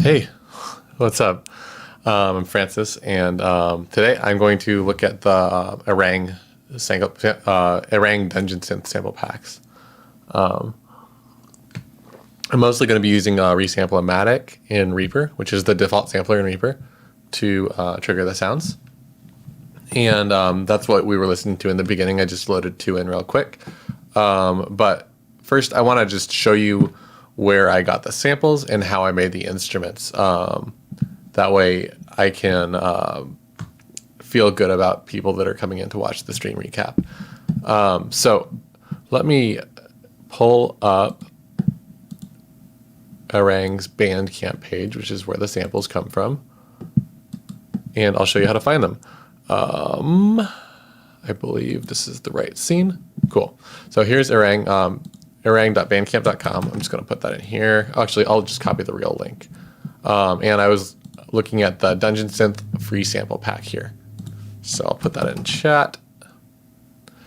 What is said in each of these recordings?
Hey, what's up? I'm Francis, and today I'm going to look at the Erang Dungeon Synth sample packs. I'm mostly going to be using ReaSamplOmatic in Reaper, which is the default sampler in Reaper, to trigger the sounds. And that's what we were listening to in the beginning. I just loaded two in real quick. But first, I want to just show you where I got the samples and how I made the instruments. That way I can feel good about people that are coming in to watch the stream recap. So let me pull up Erang's Bandcamp page, which is where the samples come from, and I'll show you how to find them. I believe this is the right scene. Cool. So here's Erang. Erang.bandcamp.com. I'm just going to put that in here. Actually, I'll just copy the real link. And I was looking at the Dungeon Synth free sample pack here. So I'll put that in chat.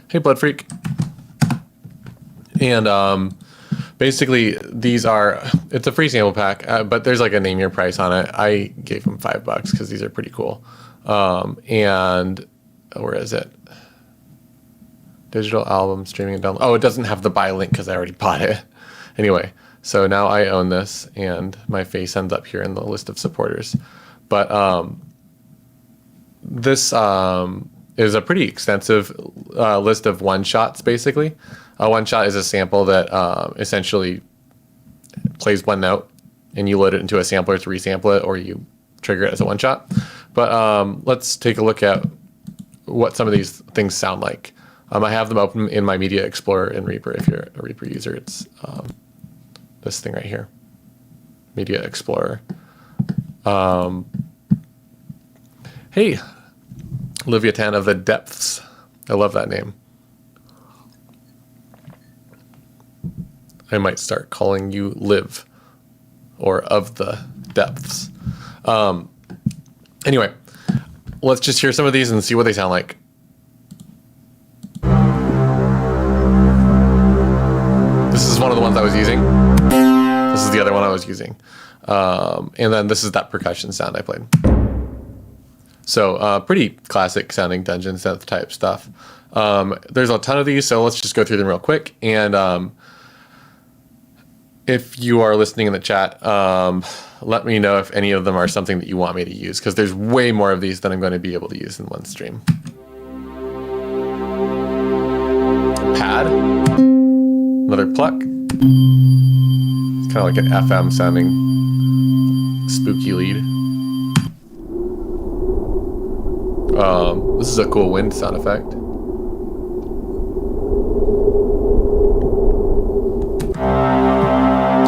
Hey, Blood Freak. And basically, these are, it's a free sample pack, but there's like a name your price on it. I gave them $5 because these are pretty cool. And where is it? Digital album, streaming and download. Oh, it doesn't have the buy link because I already bought it. Anyway, so now I own this, and my face ends up here in the list of supporters. But this is a pretty extensive list of one-shots, basically. A one-shot is a sample that essentially plays one note, and you load it into a sampler to resample it, or you trigger it as a one-shot. But let's take a look at what some of these things sound like. I have them open in my Media Explorer in Reaper. If you're a Reaper user, it's this thing right here, Media Explorer. Hey, Leviathan of the Depths. I love that name. I might start calling you Liv, or of the Depths. Anyway, let's just hear some of these and see what they sound like. This is one of the ones I was using. This is the other one I was using. And then this is that percussion sound I played. So pretty classic sounding dungeon synth type stuff. There's a ton of these, so let's just go through them real quick. And if you are listening in the chat, let me know if any of them are something that you want me to use, because there's way more of these than I'm going to be able to use in one stream. Pad. Another pluck. It's kind of like an FM sounding spooky lead. This is a cool wind sound effect.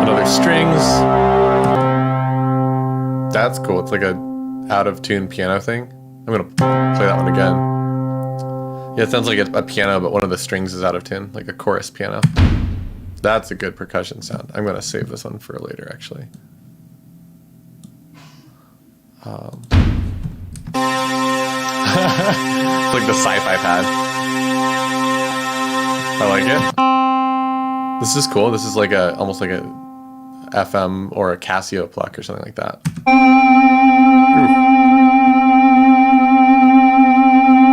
Another strings. That's cool. It's like a out of tune piano thing. I'm gonna play that one again. Yeah, it sounds like a piano, but one of the strings is out of tune, like a chorus piano. That's a good percussion sound. I'm going to save this one for later, actually. It's like the sci-fi pad. I like it. This is cool. This is like almost like a FM or a Casio pluck or something like that.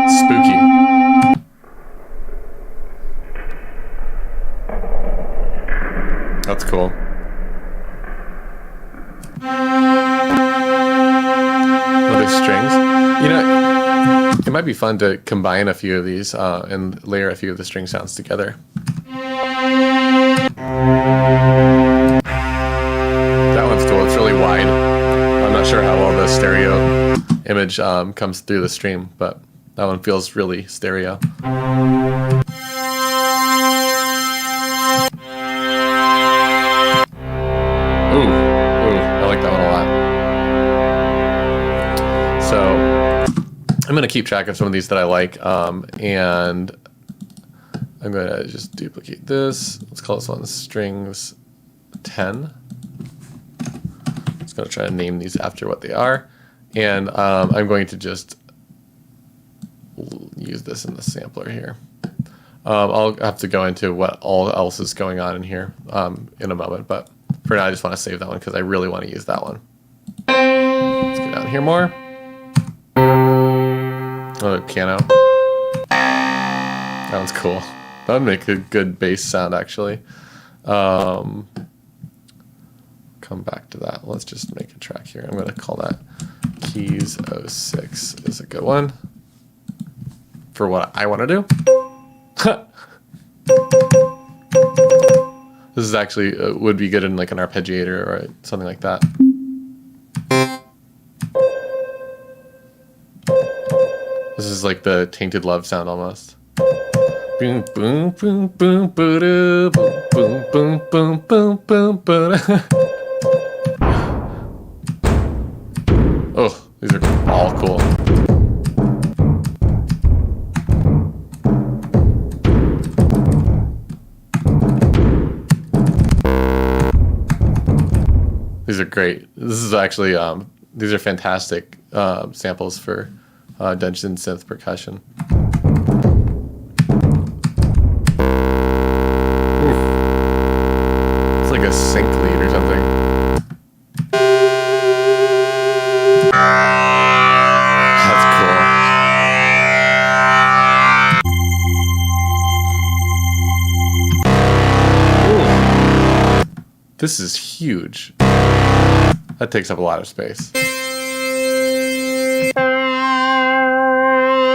Spooky. That's cool. Other strings. You know, it might be fun to combine a few of these and layer a few of the string sounds together. That one's cool. It's really wide. I'm not sure how well the stereo image comes through the stream, but that one feels really stereo. Ooh, I like that one a lot. So I'm going to keep track of some of these that I like, and I'm going to just duplicate this. Let's call this one strings 10. I'm just going to try to name these after what they are, and I'm going to just use this in the sampler here. I'll have to go into what all else is going on in here in a moment, but for now I just want to save that one because I really want to use that one. Let's go down here more. Oh, piano. That one's cool. That would make a good bass sound, actually. Come back to that. Let's just make a track here. I'm going to call that Keys 06 is a good one for what I want to do. This is actually would be good in like an arpeggiator or something like that. This is like the Tainted Love sound almost. Boom boom boom boom boom boom boom boom boom boom boom. Oh, these are all cool. These are great. This is actually these are fantastic samples for Dungeon Synth percussion. It's like a sync lead or something. That's cool. Ooh. This is huge. That takes up a lot of space.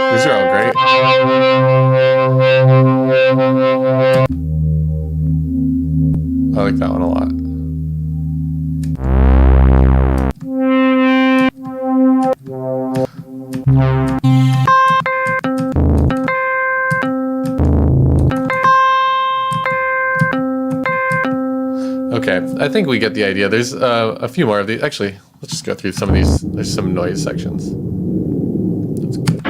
These are all great. I like that one a lot. Okay, I think we get the idea. There's a few more of these. Actually, let's just go through some of these. There's some noise sections. That's good.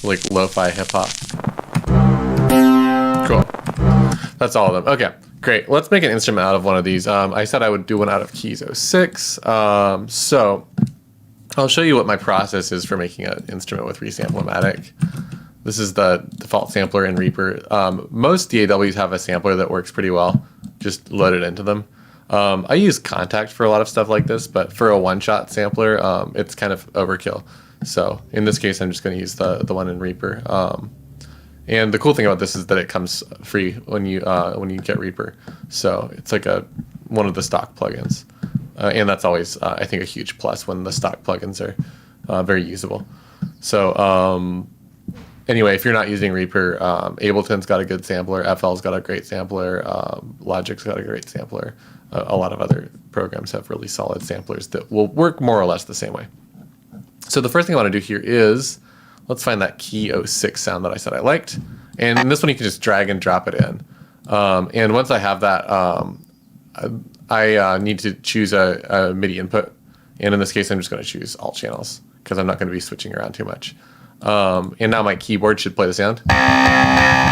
Like lo-fi hip-hop. Cool. That's all of them. Okay, great. Let's make an instrument out of one of these. I said I would do one out of Keys 06. So I'll show you what my process is for making an instrument with ReaSamplOmatic. This is the default sampler in Reaper. Most DAWs have a sampler that works pretty well. Just load it into them. I use Kontakt for a lot of stuff like this, but for a one-shot sampler, it's kind of overkill. So in this case, I'm just going to use the one in Reaper. And the cool thing about this is that it comes free when you get Reaper. So it's like one of the stock plugins, and that's always I think a huge plus when the stock plugins are very usable. So anyway, if you're not using Reaper, Ableton's got a good sampler, FL's got a great sampler, Logic's got a great sampler. A lot of other programs have really solid samplers that will work more or less the same way. So the first thing I want to do here is, let's find that Key 06 sound that I said I liked. And in this one, you can just drag and drop it in. And once I have that, I need to choose a MIDI input. And in this case, I'm just going to choose all channels because I'm not going to be switching around too much. And now my keyboard should play the sound. And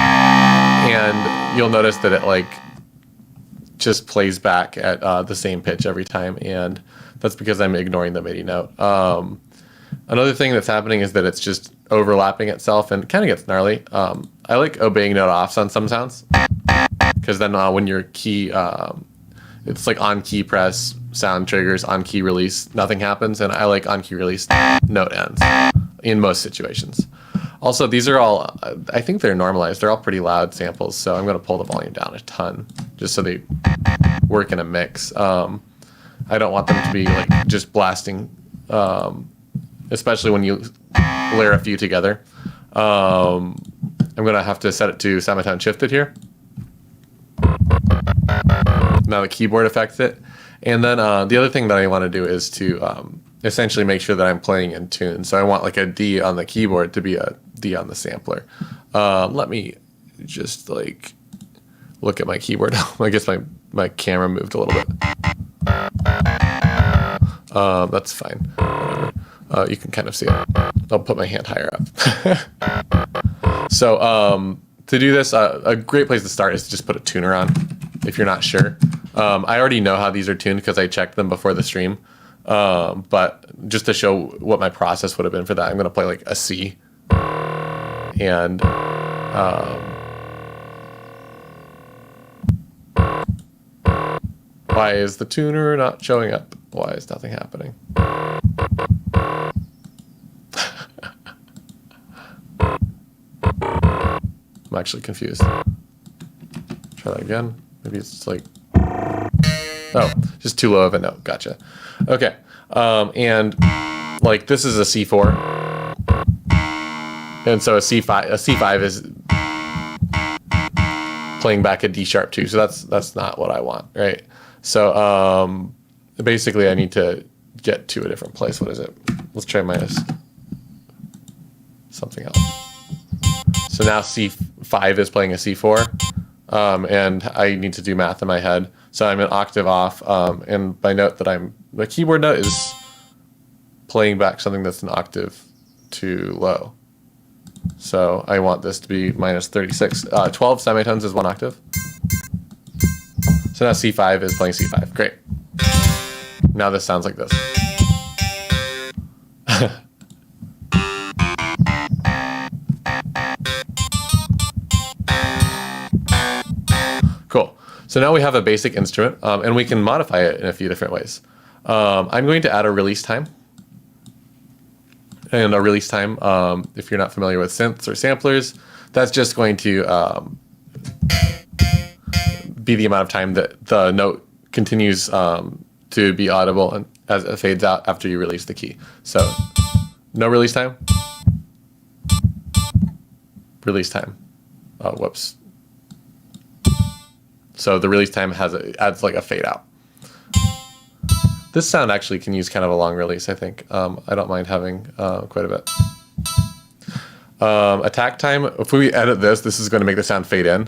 you'll notice that it like just plays back at the same pitch every time. And that's because I'm ignoring the MIDI note. Another thing that's happening is that it's just overlapping itself and it kind of gets gnarly. I like obeying note offs on some sounds because then when your key, it's like on key press, sound triggers, on key release, nothing happens. And I like on key release, note ends in most situations. Also, these are all, I think they're normalized. They're all pretty loud samples. So I'm going to pull the volume down a ton just so they work in a mix. I don't want them to be like just blasting, especially when you layer a few together. I'm going to have to set it to semitone shifted here. Now the keyboard affects it. And then the other thing that I want to do is to essentially make sure that I'm playing in tune. So I want like a D on the keyboard to be a D on the sampler. Let me just like look at my keyboard. I guess my camera moved a little bit. That's fine. Whatever. You can kind of see it. I'll put my hand higher up. So to do this, a great place to start is to just put a tuner on if you're not sure. I already know how these are tuned because I checked them before the stream. But just to show what my process would have been for that, I'm going to play like a C. And Why is the tuner not showing up? Why is nothing happening? I'm actually confused. Try that again. Maybe it's like, oh, just too low of a note. Gotcha. Okay. And like this is a C4. And so a C5 is playing back a D sharp too. So that's not what I want, right? So basically I need to get to a different place. What is it? Let's try minus something else. So now C5 is playing a C4, and I need to do math in my head. So I'm an octave off, and my note that the keyboard note is playing back something that's an octave too low. So I want this to be minus 36. 12 semitones is 1 octave. So now C5 is playing C5. Great. Now this sounds like this. Cool. So now we have a basic instrument, and we can modify it in a few different ways. I'm going to add a release time. And a release time, if you're not familiar with synths or samplers, that's just going to be the amount of time that the note continues to be audible and as it fades out after you release the key. So no release time. Release time. Whoops. So the release time adds like a fade out. This sound actually can use kind of a long release, I think. I don't mind having quite a bit. Attack time, if we edit this is going to make the sound fade in,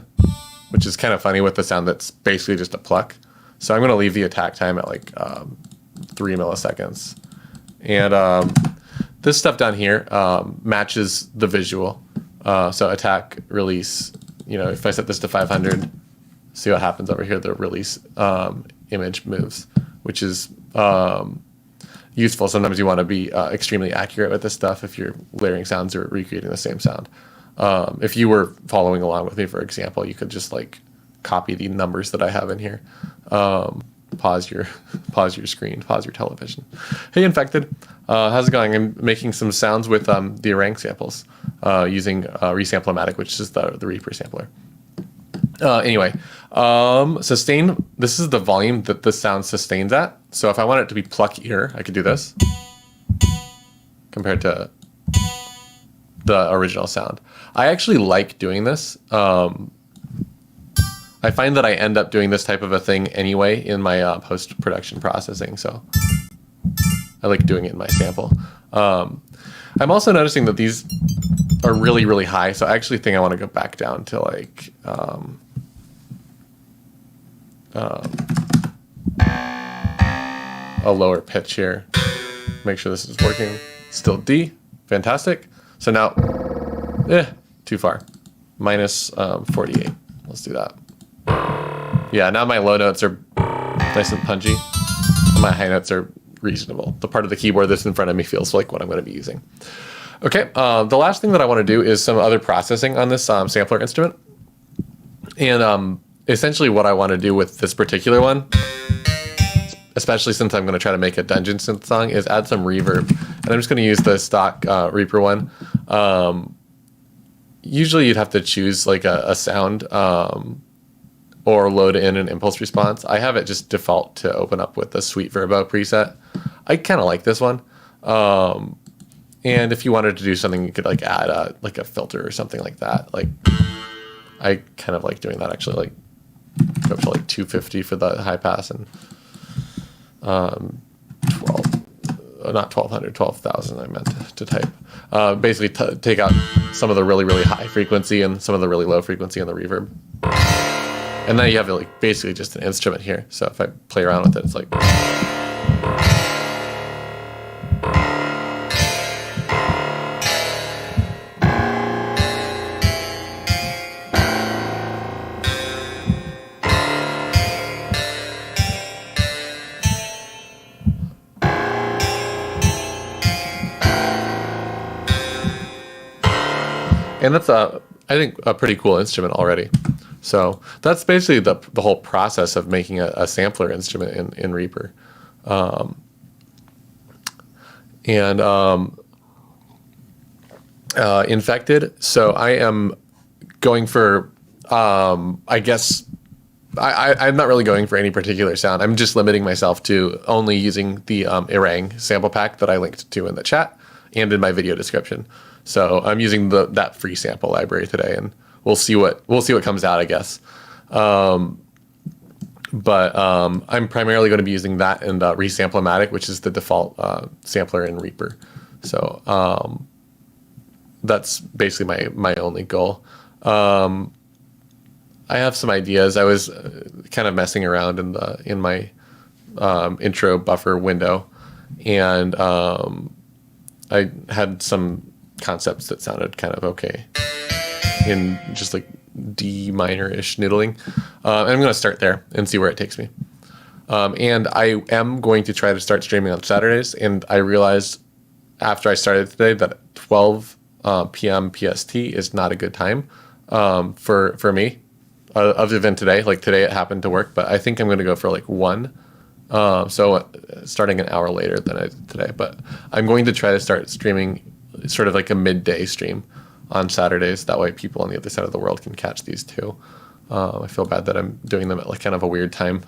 which is kind of funny with the sound that's basically just a pluck. So I'm going to leave the attack time at like 3 milliseconds. And this stuff down here matches the visual. So attack, release, if I set this to 500, see what happens over here, the release image moves, which is useful. Sometimes you want to be extremely accurate with this stuff if you're layering sounds or recreating the same sound. If you were following along with me, for example, you could just like copy the numbers that I have in here. Pause your screen, pause your television. Hey, Infected, how's it going? I'm making some sounds with the Erang samples using ReaSamplOmatic, which is the Reaper sampler. Anyway, sustain, this is the volume that the sound sustains at. So if I want it to be pluckier, I could do this compared to the original sound. I actually like doing this. I find that I end up doing this type of a thing anyway in my post-production processing, so I like doing it in my sample. I'm also noticing that these are really, really high, so I actually think I want to go back down to like a lower pitch here. Make sure this is working. Still D, fantastic. So now, too far. Minus 48. Let's do that. Yeah, now my low notes are nice and punchy. My high notes are reasonable. The part of the keyboard that's in front of me feels like what I'm going to be using. Okay, the last thing that I want to do is some other processing on this sampler instrument. And essentially what I want to do with this particular one, especially since I'm going to try to make a dungeon synth song, is add some reverb. And I'm just going to use the stock Reaper one. Usually you'd have to choose like a sound or load in an impulse response. I have it just default to open up with the Sweet Verbo preset. I kind of like this one. And if you wanted to do something, you could like add a filter or something like that. Like I kind of like doing that actually, like go up to like 250 for the high pass and 12,000 I meant to type. Basically take out some of the really, really high frequency and some of the really low frequency in the reverb. And then you have like basically just an instrument here. So if I play around with it, it's like. And that's I think a pretty cool instrument already. So that's basically the whole process of making a sampler instrument in Reaper. Infected. So I am going for, I guess, I'm not really going for any particular sound. I'm just limiting myself to only using the Erang sample pack that I linked to in the chat and in my video description. So I'm using that free sample library today, and we'll see what comes out, I guess. I'm primarily going to be using that and ReaSamplOmatic, which is the default sampler in Reaper. So that's basically my only goal. I have some ideas. I was kind of messing around in my intro buffer window, and I had some concepts that sounded kind of okay in just like D minor-ish noodling. I'm going to start there and see where it takes me. And I am going to try to start streaming on Saturdays, and I realized after I started today that 12 p.m. PST is not a good time for me. Other than today, like today it happened to work, but I think I'm going to go for like 1. So starting an hour later than I did today, but I'm going to try to start streaming sort of like a midday stream on Saturdays. That way people on the other side of the world can catch these too. I feel bad that I'm doing them at like kind of a weird time,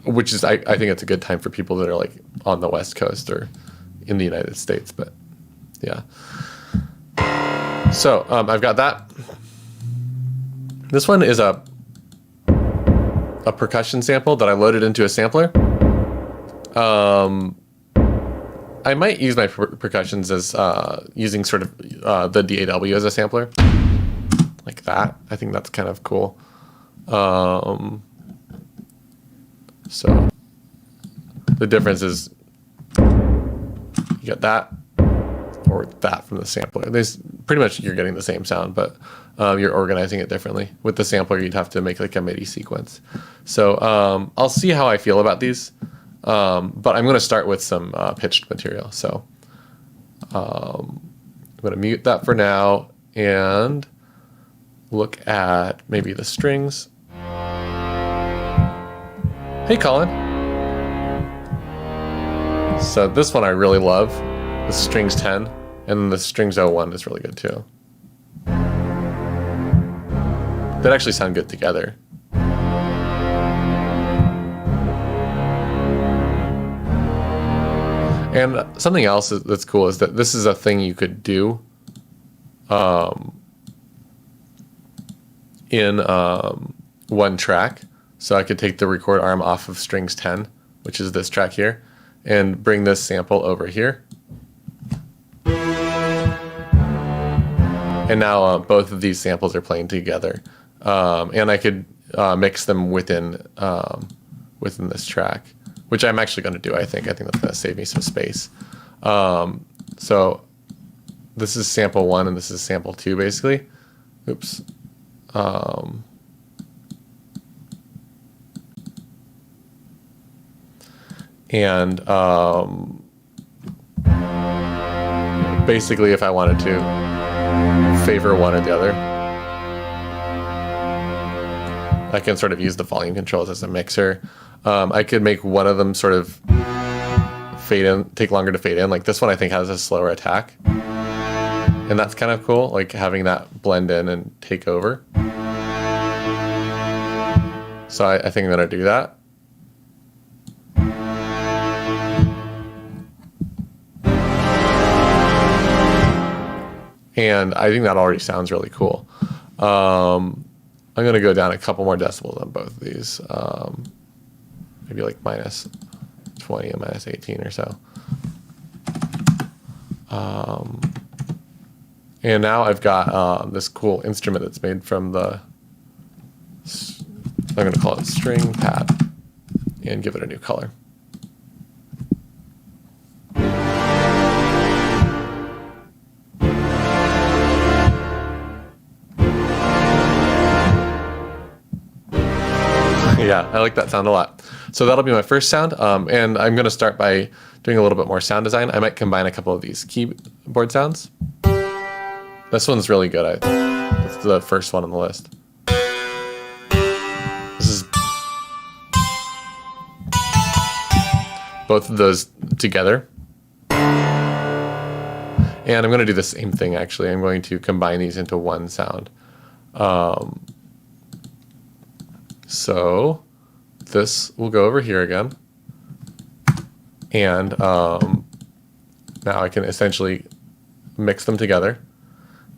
which is, I think it's a good time for people that are like on the West Coast or in the United States, but yeah. So I've got that. This one is a percussion sample that I loaded into a sampler. I might use my percussions as using sort of the DAW as a sampler, like that. I think that's kind of cool. So the difference is you get that or that from the sampler. There's pretty much you're getting the same sound, but you're organizing it differently. With the sampler, you'd have to make like a MIDI sequence. So I'll see how I feel about these, but I'm going to start with some pitched material. So I'm going to mute that for now and look at maybe the strings. Hey, Colin. So this one I really love. The strings 10, and the strings 01 is really good too. They actually sound good together. And something else that's cool is that this is a thing you could do in one track. So I could take the record arm off of strings 10, which is this track here, and bring this sample over here. And now both of these samples are playing together. And I could mix them within this track, which I'm actually going to do, I think. I think that's going to save me some space. So this is sample 1 and this is sample 2, basically. Oops. And basically, if I wanted to favor one or the other, I can sort of use the volume controls as a mixer. I could make one of them sort of fade in, take longer to fade in. Like this one, I think has a slower attack, and that's kind of cool. Like having that blend in and take over. So I think I'm gonna do that. And I think that already sounds really cool. I'm going to go down a couple more decibels on both of these. Maybe like minus 20 and minus 18 or so. And now I've got this cool instrument that's made from I'm going to call it string pad and give it a new color. Yeah, I like that sound a lot. So that'll be my first sound, and I'm going to start by doing a little bit more sound design. I might combine a couple of these keyboard sounds. This one's really good. the first one on the list. This is both of those together. And I'm going to do the same thing, actually. I'm going to combine these into one sound. So this will go over here again. And now I can essentially mix them together.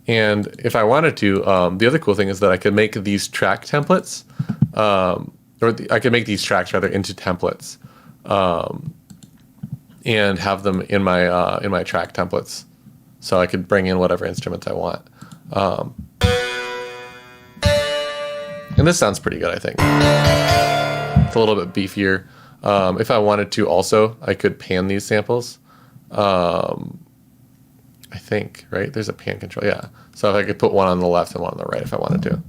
And if I wanted to, the other cool thing is that I could make these track templates, I could make these tracks rather into templates, and have them in my track templates. So I could bring in whatever instruments I want. And this sounds pretty good, I think. It's a little bit beefier. If I wanted to also, I could pan these samples. I think, right? There's a pan control, yeah. So if I could put one on the left and one on the right if I wanted to.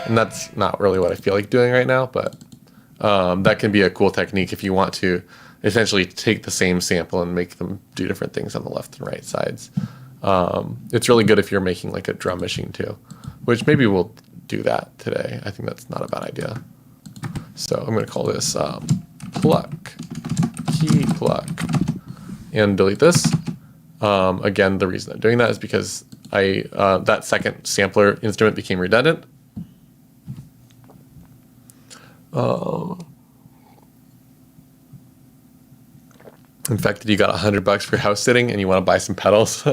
And that's not really what I feel like doing right now, but that can be a cool technique if you want to essentially take the same sample and make them do different things on the left and right sides. It's really good if you're making like a drum machine too, which maybe we'll do that today. I think that's not a bad idea. So I'm going to call this pluck, key pluck, and delete this. Again, the reason I'm doing that is because that second sampler instrument became redundant. In fact, you got $100 for house sitting and you want to buy some pedals.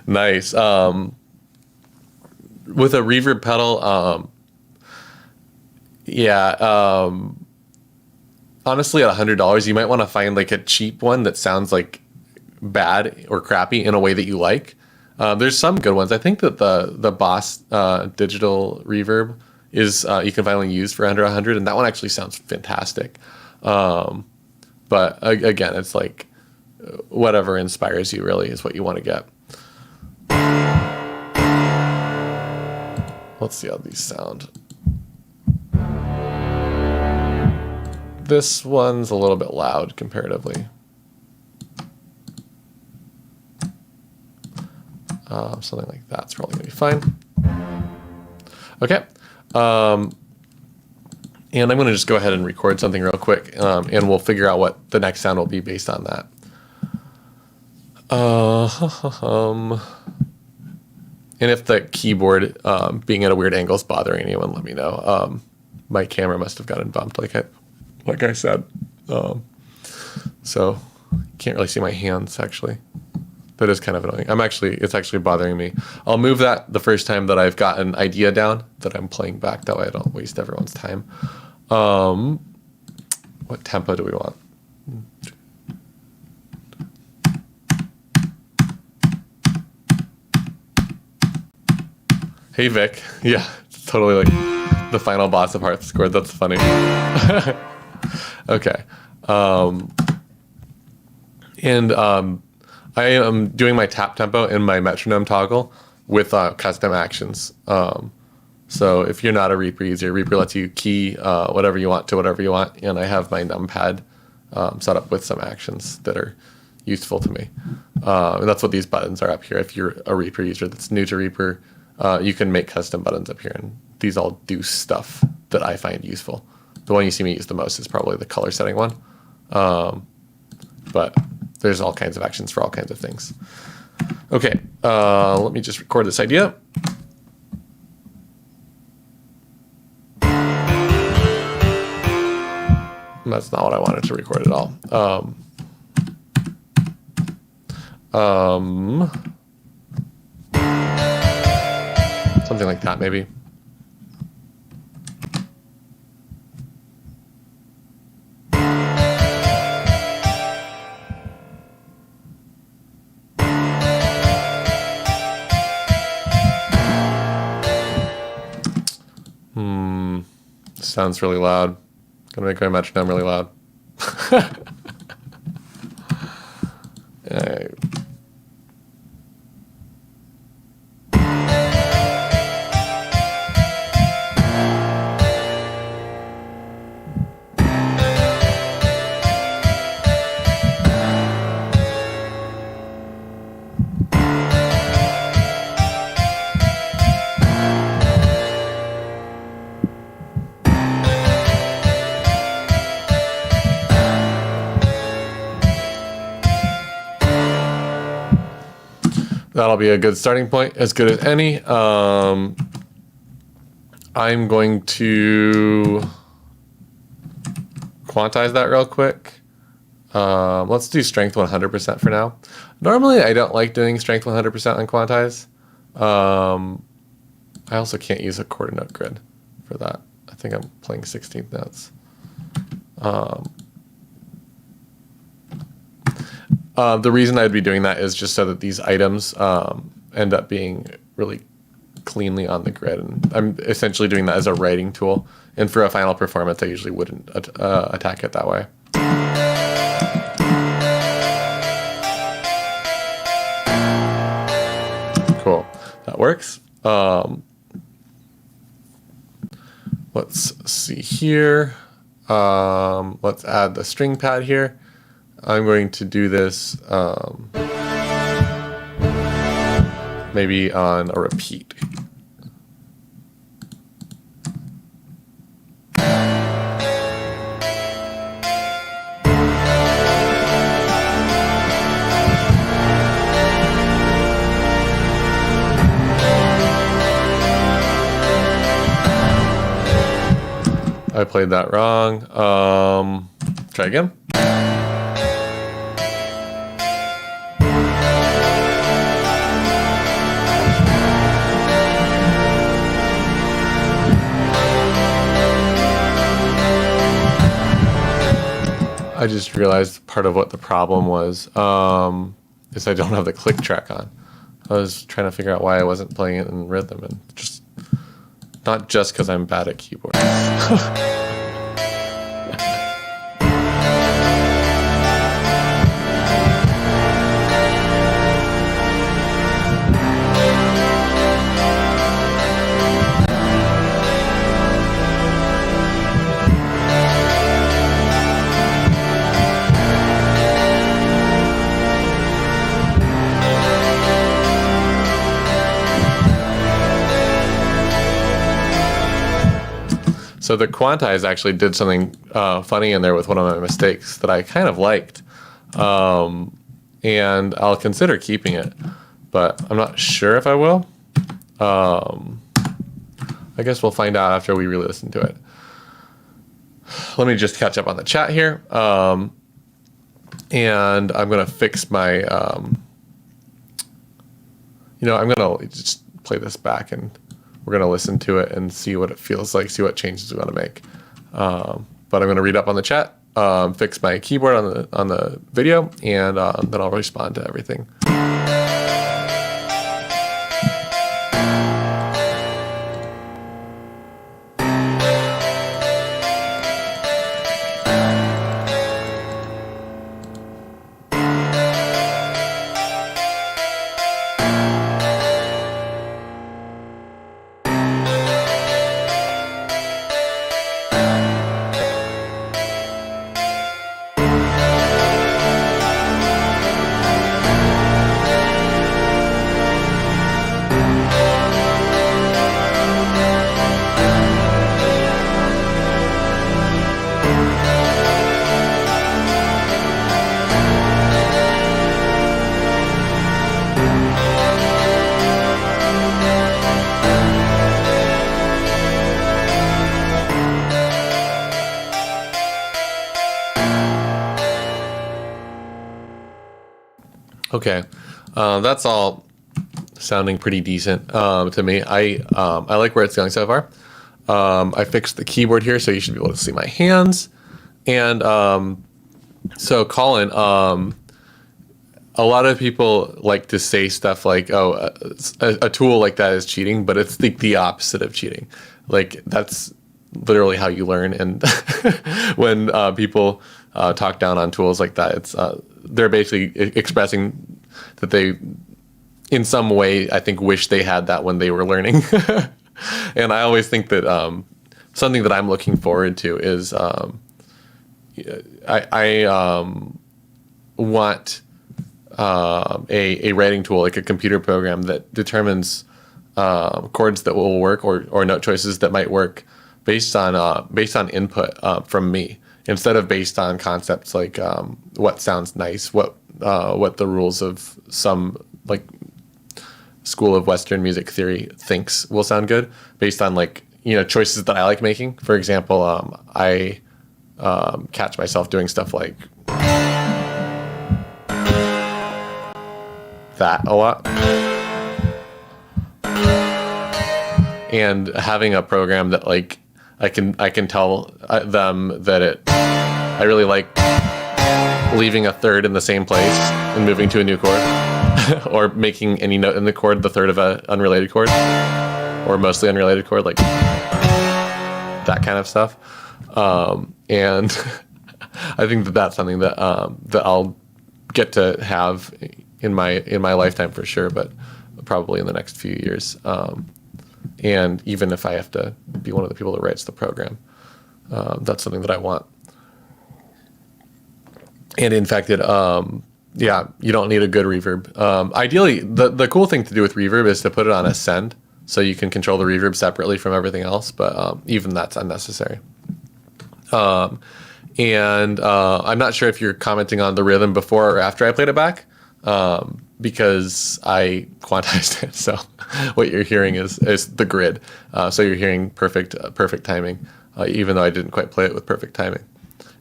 Nice. With a reverb pedal, honestly, at $100, you might want to find like a cheap one that sounds like bad or crappy in a way that you like. There's some good ones. I think that the Boss digital reverb is you can finally use for under $100, and that one actually sounds fantastic. But again, it's like whatever inspires you really is what you want to get. Let's see how these sound. This one's a little bit loud comparatively. Something like that's probably gonna be fine. Okay. And I'm gonna just go ahead and record something real quick, and we'll figure out what the next sound will be based on that. And if the keyboard being at a weird angle is bothering anyone, let me know. My camera must have gotten bumped, like I said. So you can't really see my hands, actually. That is kind of annoying. It's actually bothering me. I'll move that the first time that I've got an idea down that I'm playing back. That way I don't waste everyone's time. What tempo do we want? Hey Vic. Yeah, it's totally like the final boss of Harpsichord. That's funny. Okay. I am doing my tap tempo in my metronome toggle with custom actions. So if you're not a Reaper user, Reaper lets you key whatever you want to whatever you want, and I have my numpad set up with some actions that are useful to me. And that's what these buttons are up here. If you're a Reaper user that's new to Reaper, you can make custom buttons up here, and these all do stuff that I find useful. The one you see me use the most is probably the color setting one. But there's all kinds of actions for all kinds of things. Okay, let me just record this idea. That's not what I wanted to record at all. Something like that, maybe. Sounds really loud. Gonna make my metronome really loud. Right. That'll be a good starting point, as good as any. I'm going to quantize that real quick. Let's do strength 100% for now. Normally, I don't like doing strength 100% on quantize. I also can't use a quarter note grid for that. I think I'm playing 16th notes. The reason I'd be doing that is just so that these items end up being really cleanly on the grid. And I'm essentially doing that as a writing tool. And for a final performance, I usually wouldn't attack it that way. Cool. That works. Let's see here. Let's add the string pad here. I'm going to do this maybe on a repeat. I played that wrong. Try again. I just realized part of what the problem was is I don't have the click track on. I was trying to figure out why I wasn't playing it in rhythm, and just not just because I'm bad at keyboard. So the quantize actually did something funny in there with one of my mistakes that I kind of liked. And I'll consider keeping it, but I'm not sure if I will. I guess we'll find out after we re-listen to it. Let me just catch up on the chat here. And I'm going to fix my, I'm going to just play this back, and we're going to listen to it and see what it feels like, see what changes we want to make. But I'm going to read up on the chat, fix my keyboard on the video, and then I'll respond to everything. Okay, that's all sounding pretty decent to me. I like where it's going so far. I fixed the keyboard here, so you should be able to see my hands. And so Colin, a lot of people like to say stuff like, oh, a tool like that is cheating, but it's the opposite of cheating. Like, that's literally how you learn. And when people talk down on tools like that, it's they're basically expressing that they, in some way, I think, wish they had that when they were learning. And I always think that something that I'm looking forward to is I want a writing tool, like a computer program that determines chords that will work, or note choices that might work based on input from me, instead of based on concepts like what sounds nice, what the rules of some like school of Western music theory thinks will sound good based on like, you know, choices that I like making. For example, I catch myself doing stuff like that a lot. And having a program that like I can tell them that I really like leaving a third in the same place and moving to a new chord, or making any note in the chord the third of a unrelated chord, or mostly unrelated chord, like that kind of stuff. And I think that that's something that that I'll get to have in my lifetime for sure, but probably in the next few years. And even if I have to be one of the people that writes the program, that's something that I want. And in fact, yeah, you don't need a good reverb. Ideally, the cool thing to do with reverb is to put it on ascend, so you can control the reverb separately from everything else, but even that's unnecessary. And I'm not sure if you're commenting on the rhythm before or after I played it back, because I quantized it. So what you're hearing is the grid. So you're hearing perfect timing, even though I didn't quite play it with perfect timing.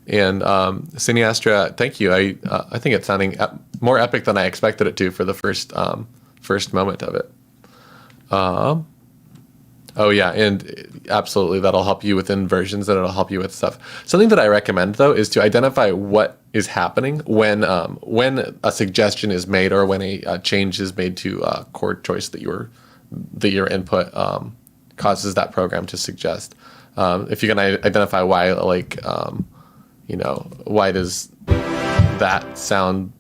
And Cineastra, thank you. I think it's sounding more epic than I expected it to for the first moment of it. Oh yeah, and absolutely, that'll help you with inversions, and it'll help you with stuff. Something that I recommend though is to identify what is happening when a suggestion is made, or when a change is made to chord choice that your input causes that program to suggest. If you can identify why, like, you know, why does that sound,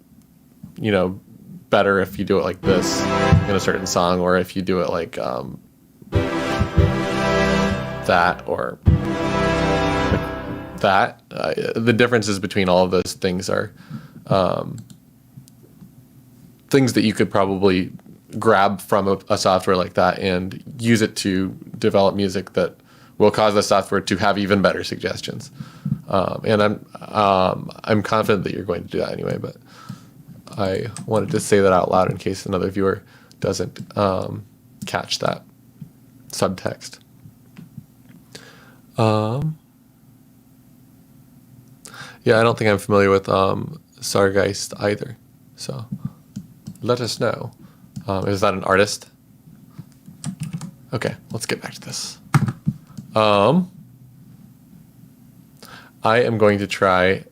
you know, better if you do it like this in a certain song, or if you do it like that, or like that. The differences between all of those things are things that you could probably grab from a software like that and use it to develop music that will cause the software to have even better suggestions. And I'm confident that you're going to do that anyway, but I wanted to say that out loud in case another viewer doesn't catch that subtext. Yeah, I don't think I'm familiar with Sargeist either, so let us know. Is that an artist? Okay, let's get back to this. I am going to try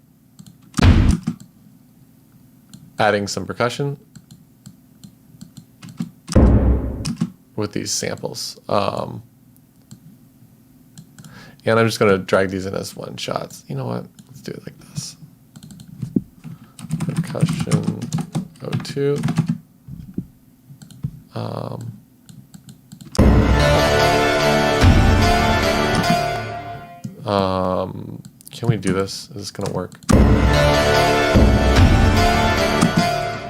adding some percussion with these samples. And I'm just going to drag these in as one shots. You know what? Let's do it like this. Percussion 02. Can we do this? Is this going to work?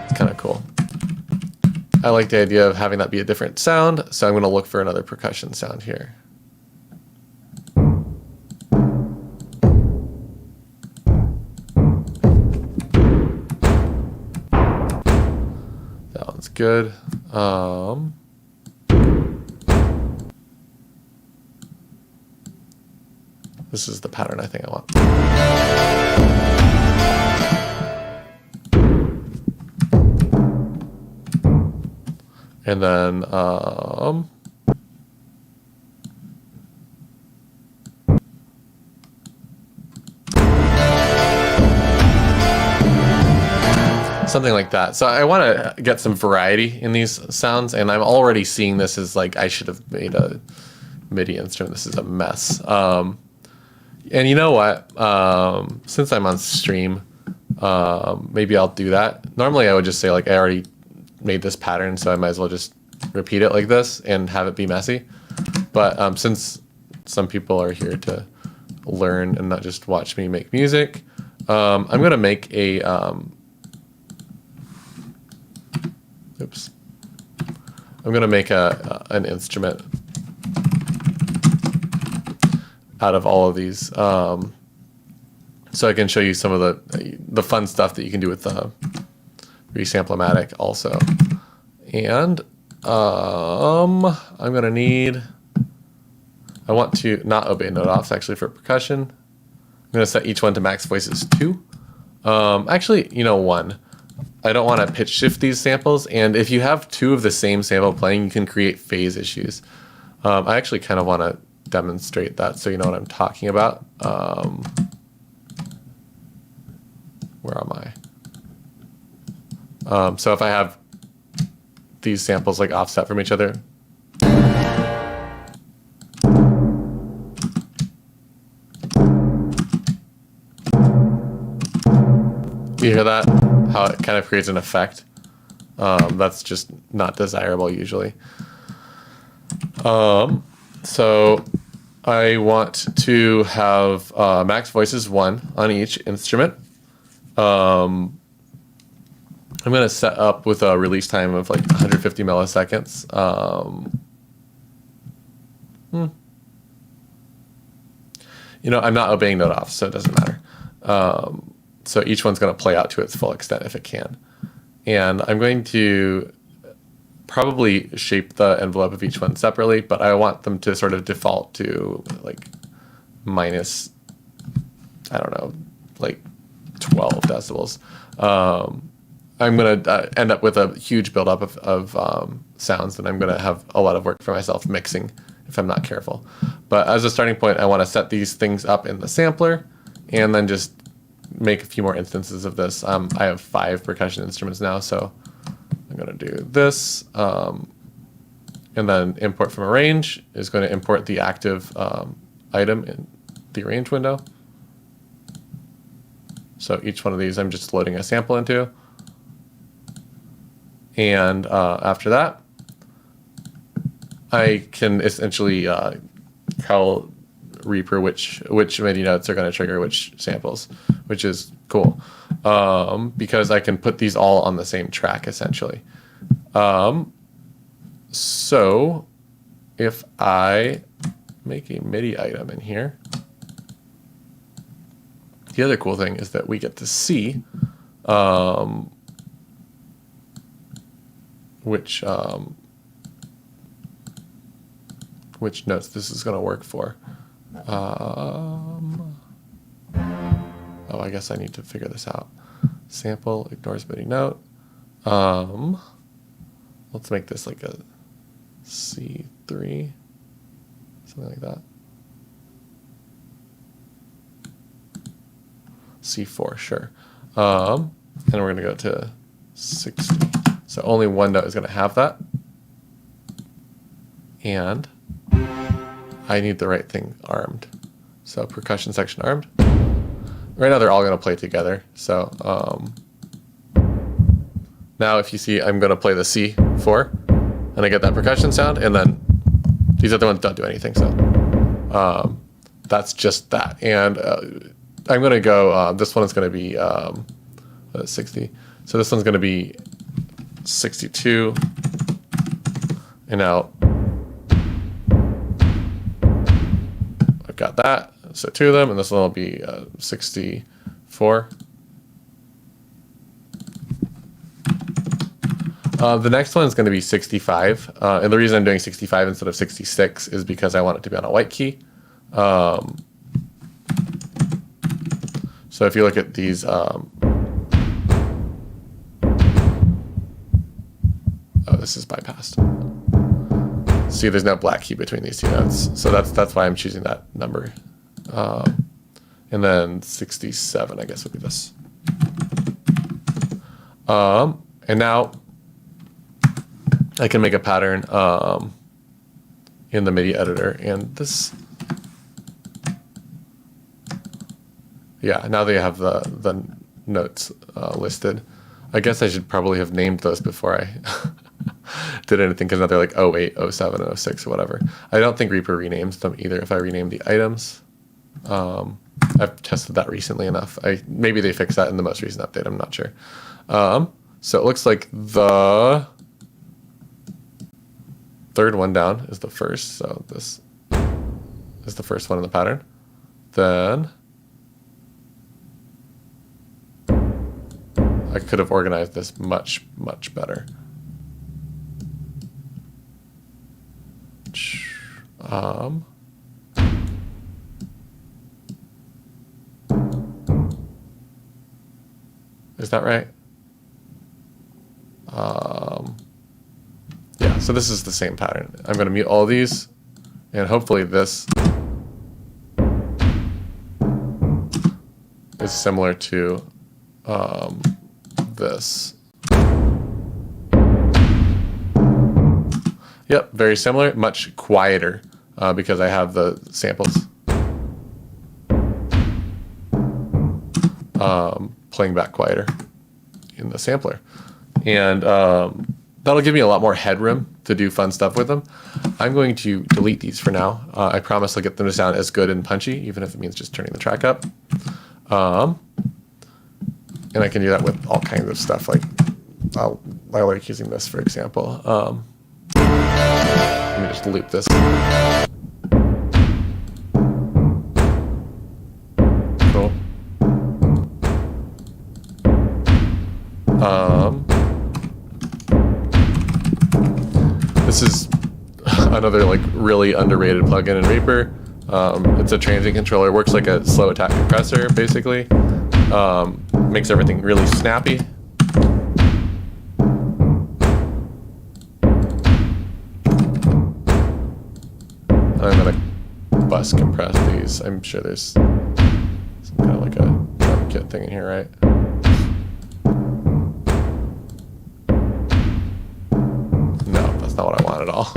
It's kind of cool. I like the idea of having that be a different sound, so I'm going to look for another percussion sound here. That one's good. This is the pattern I think I want. And then something like that. So I want to get some variety in these sounds, and I'm already seeing this as like I should have made a MIDI instrument. This is a mess. And you know what? Since I'm on stream, maybe I'll do that. Normally I would just say like I already made this pattern, so I might as well just repeat it like this and have it be messy. But since some people are here to learn and not just watch me make music, I'm going to make a... oops. I'm going to make an instrument out of all of these, so I can show you some of the fun stuff that you can do with ReaSamplOmatic also. And I'm gonna need, I want to not obey note offs actually for percussion. I'm gonna set each one to max voices 2. Actually, you know, 1. I don't want to pitch shift these samples, and if you have 2 of the same sample playing, you can create phase issues. I actually kind of want to demonstrate that so you know what I'm talking about. Where am I? So if I have these samples like offset from each other, you hear that? How it kind of creates an effect. That's just not desirable usually. So I want to have max voices 1 on each instrument. I'm going to set up with a release time of like 150 milliseconds. You know, I'm not obeying note offs, so it doesn't matter. So each one's going to play out to its full extent if it can. And I'm going to probably shape the envelope of each one separately, but I want them to sort of default to like minus, I don't know, like 12 decibels. I'm going to end up with a huge buildup of sounds, and I'm going to have a lot of work for myself mixing if I'm not careful. But as a starting point, I want to set these things up in the sampler and then just make a few more instances of this. I have 5 percussion instruments now, so I'm going to do this. And then import from arrange is going to import the active item in the arrange window. So each one of these I'm just loading a sample into. And after that, I can essentially tell Reaper which MIDI notes are going to trigger which samples, which is cool, because I can put these all on the same track essentially. So if I make a MIDI item in here, the other cool thing is that we get to see which notes this is going to work for. Oh, I guess I need to figure this out. Sample ignores MIDI note. Let's make this like a C3, something like that. C4, sure. And we're going to go to 60. So only one note is going to have that. And I need the right thing armed. So percussion section armed. Right now they're all going to play together. So now if you see, I'm going to play the C4 and I get that percussion sound, and then these other ones don't do anything. So that's just that. And I'm going to go, this one is going to be 60. So this one's going to be 62. And now I've got that. So 2 of them, and this one will be 64. The next one is going to be 65. And the reason I'm doing 65 instead of 66 is because I want it to be on a white key. So if you look at these, oh, this is bypassed. See, there's no black key between these 2 notes. So that's why I'm choosing that number. And then 67, I guess, would be this. And now I can make a pattern in the MIDI editor, and this, yeah, now they have the notes listed. I guess I should probably have named those before I did anything, because now they're like 08, 07, and 06 or whatever. I don't think Reaper renames them either if I rename the items. I've tested that recently enough. Maybe they fixed that in the most recent update, I'm not sure. So it looks like the third one down is the first, so this is the first one in the pattern. Then I could have organized this much, much better. Is that right? Yeah, so this is the same pattern. I'm going to mute all these, and hopefully this is similar to this. Yep, very similar, much quieter because I have the samples playing back quieter in the sampler. And that'll give me a lot more headroom to do fun stuff with them. I'm going to delete these for now. I promise I'll get them to sound as good and punchy, even if it means just turning the track up. And I can do that with all kinds of stuff. Like I like using this, for example. Let me just loop this. Cool. This is another like really underrated plugin in Reaper. It's a transient controller. Works like a slow attack compressor, basically. Makes everything really snappy. I'm gonna bus compress these. I'm sure there's some kind of like a drum kit thing in here, right? No, that's not what I want at all.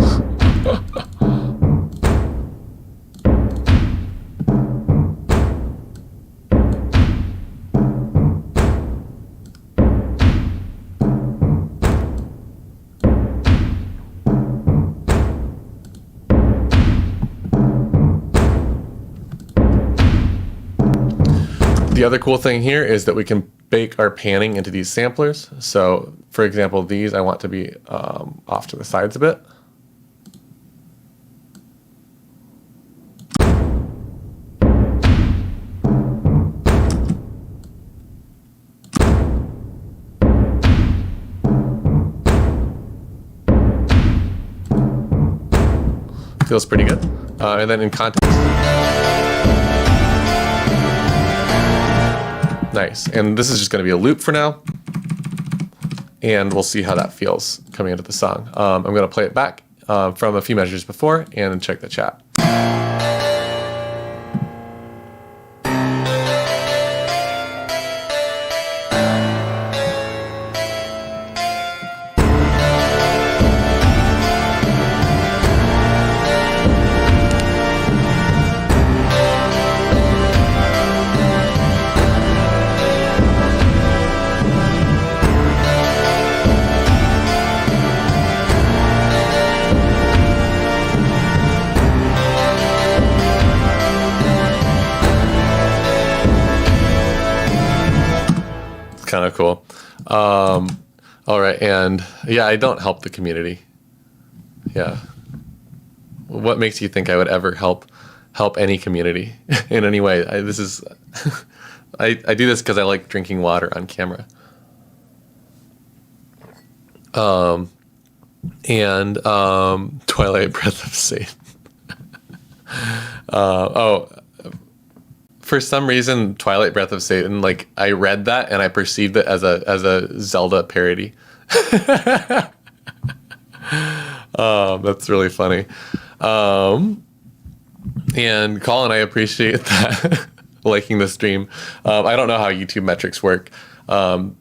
The other cool thing here is that we can bake our panning into these samplers. So for example, these I want to be off to the sides a bit. Feels pretty good. And then in Kontakt. Nice. And this is just going to be a loop for now. And we'll see how that feels coming into the song. I'm going to play it back from a few measures before and check the chat. Kind of cool. All right, and yeah, I don't help the community. Yeah. What makes you think I would ever help any community in any way? I do this because I like drinking water on camera. Twilight Breath of Satan. For some reason, Twilight Breath of Satan, like I read that and I perceived it as a Zelda parody. That's really funny. And Colin, I appreciate that liking the stream. I don't know how YouTube metrics work.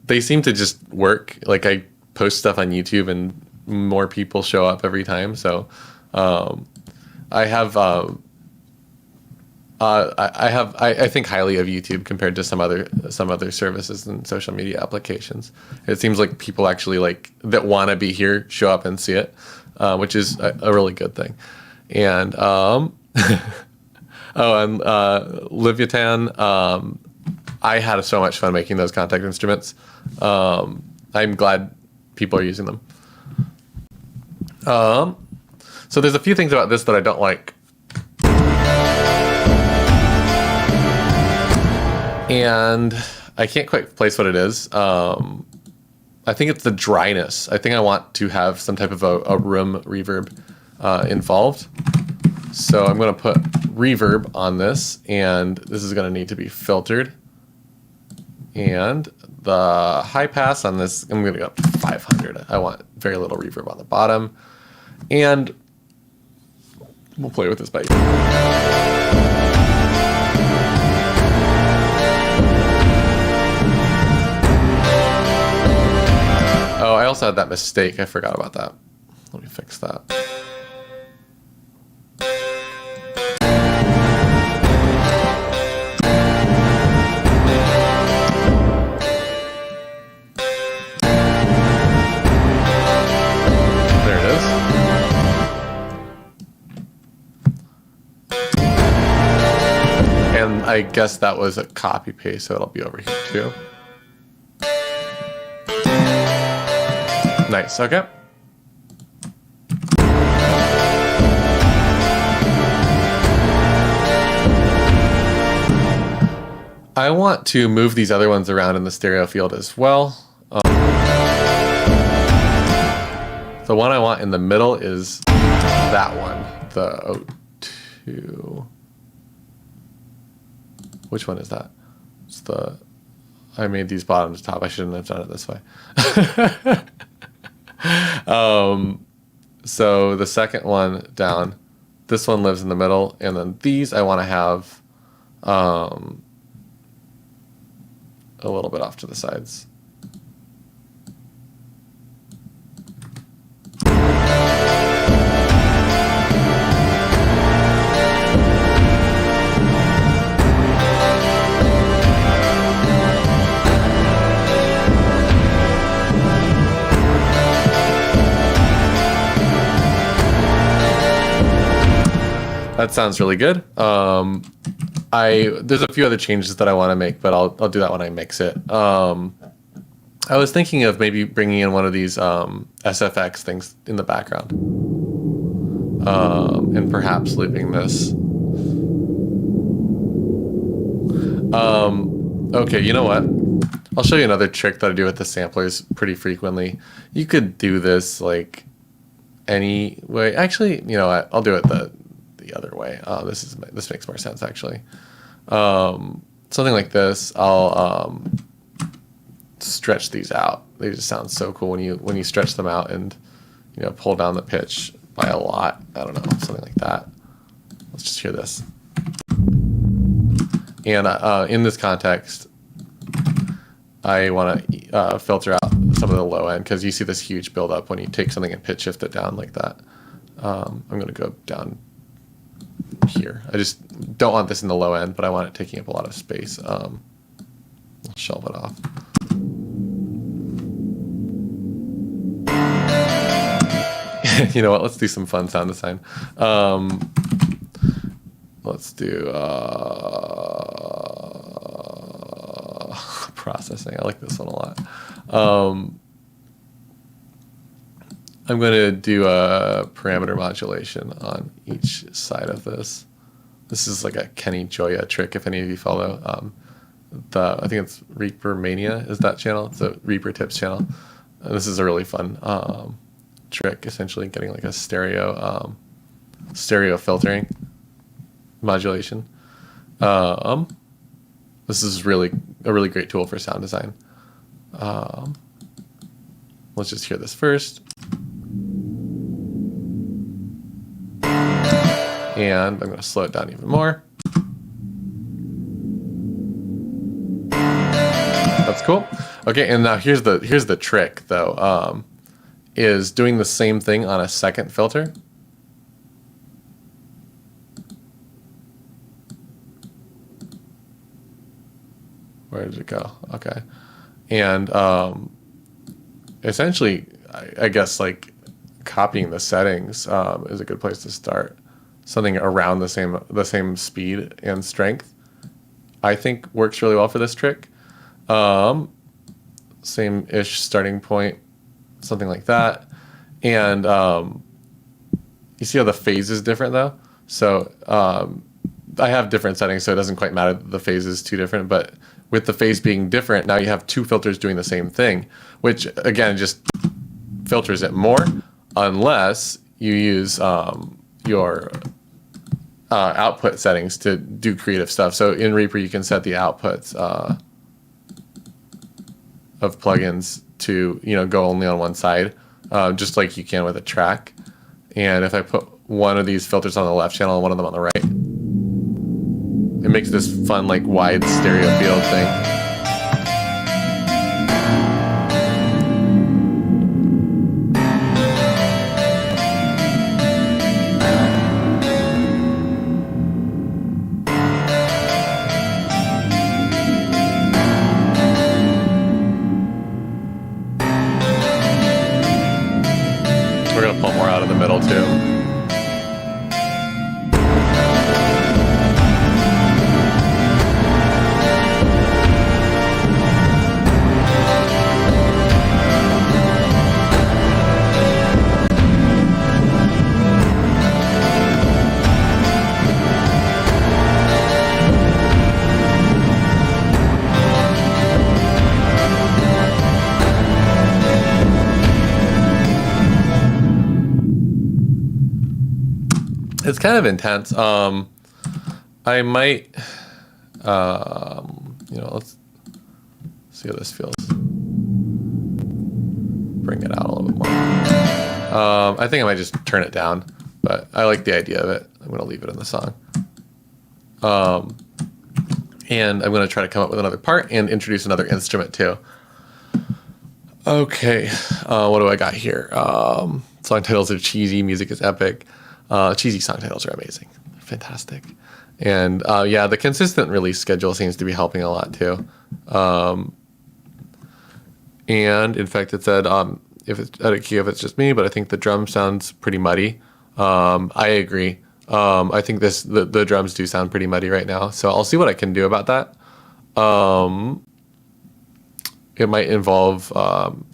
They seem to just work. Like I post stuff on YouTube and more people show up every time. So I think highly of YouTube compared to some other services and social media applications. It seems like people actually like that want to be here show up and see it, which is a really good thing. And Livyatan, I had so much fun making those Kontakt instruments. I'm glad people are using them. So there's a few things about this that I don't like. And I can't quite place what it is. I think it's the dryness. I think I want to have some type of a room reverb involved. So I'm going to put reverb on this, and this is going to need to be filtered. And the high pass on this, I'm going to go up to 500. I want very little reverb on the bottom. And we'll play with this by ear. Oh, I also had that mistake. I forgot about that. Let me fix that. There it is. And I guess that was a copy paste, so it'll be over here too. Nice, okay. I want to move these other ones around in the stereo field as well. The one I want in the middle is that one, the O2. Which one is that? It's the, I made these bottom to top. I shouldn't have done it this way. So the second one down, this one lives in the middle, and then these I want to have a little bit off to the sides. That sounds really good. There's a few other changes that I want to make, but I'll do that when I mix it. I was thinking of maybe bringing in one of these SFX things in the background, and perhaps looping this. Okay, you know what? I'll show you another trick that I do with the samplers pretty frequently. You could do this like any way. Actually, you know what? I'll do it the other way. This makes more sense actually. Something like this. I'll stretch these out. They just sound so cool when you stretch them out and pull down the pitch by a lot. I don't know, something like that. Let's just hear this. And in this context, I want to filter out some of the low end because you see this huge buildup when you take something and pitch shift it down like that. I'm going to go down here. I just don't want this in the low end, but I want it taking up a lot of space. I'll shelve it off. You know what? Let's do some fun sound design. Let's do processing. I like this one a lot. I'm going to do a parameter modulation on each side of this. This is like a Kenny Joya trick, if any of you follow. I think it's Reaper Mania is that channel. It's a Reaper Tips channel. And this is a really fun trick, essentially getting like a stereo filtering modulation. This is a really great tool for sound design. Let's just hear this first. And I'm going to slow it down even more. That's cool. Okay, and now here's the trick though. Is doing the same thing on a second filter. Where did it go? Okay. And essentially, I guess like copying the settings is a good place to start. Something around the same speed and strength, I think works really well for this trick. Same-ish starting point, something like that. And you see how the phase is different though? So I have different settings, so it doesn't quite matter that the phase is too different, but with the phase being different, now you have two filters doing the same thing, which again just filters it more, unless you use your output settings to do creative stuff. So in Reaper, you can set the outputs of plugins to, you know, go only on one side, just like you can with a track. And if I put one of these filters on the left channel and one of them on the right, it makes this fun, like, wide stereo field thing. We're gonna pull more out of the middle too. It's kind of intense. I might, you know, let's see how this feels. Bring it out a little bit more. I think I might just turn it down, but I like the idea of it. I'm going to leave it in the song. And I'm going to try to come up with another part and introduce another instrument too. Okay, what do I got here? Song titles are cheesy, music is epic. Cheesy song titles are amazing. They're fantastic. And yeah, the consistent release schedule seems to be helping a lot too. And in fact, it said, if it's edit key, if it's just me, but I think the drum sounds pretty muddy. I agree. I think the drums do sound pretty muddy right now. So I'll see what I can do about that. It might involve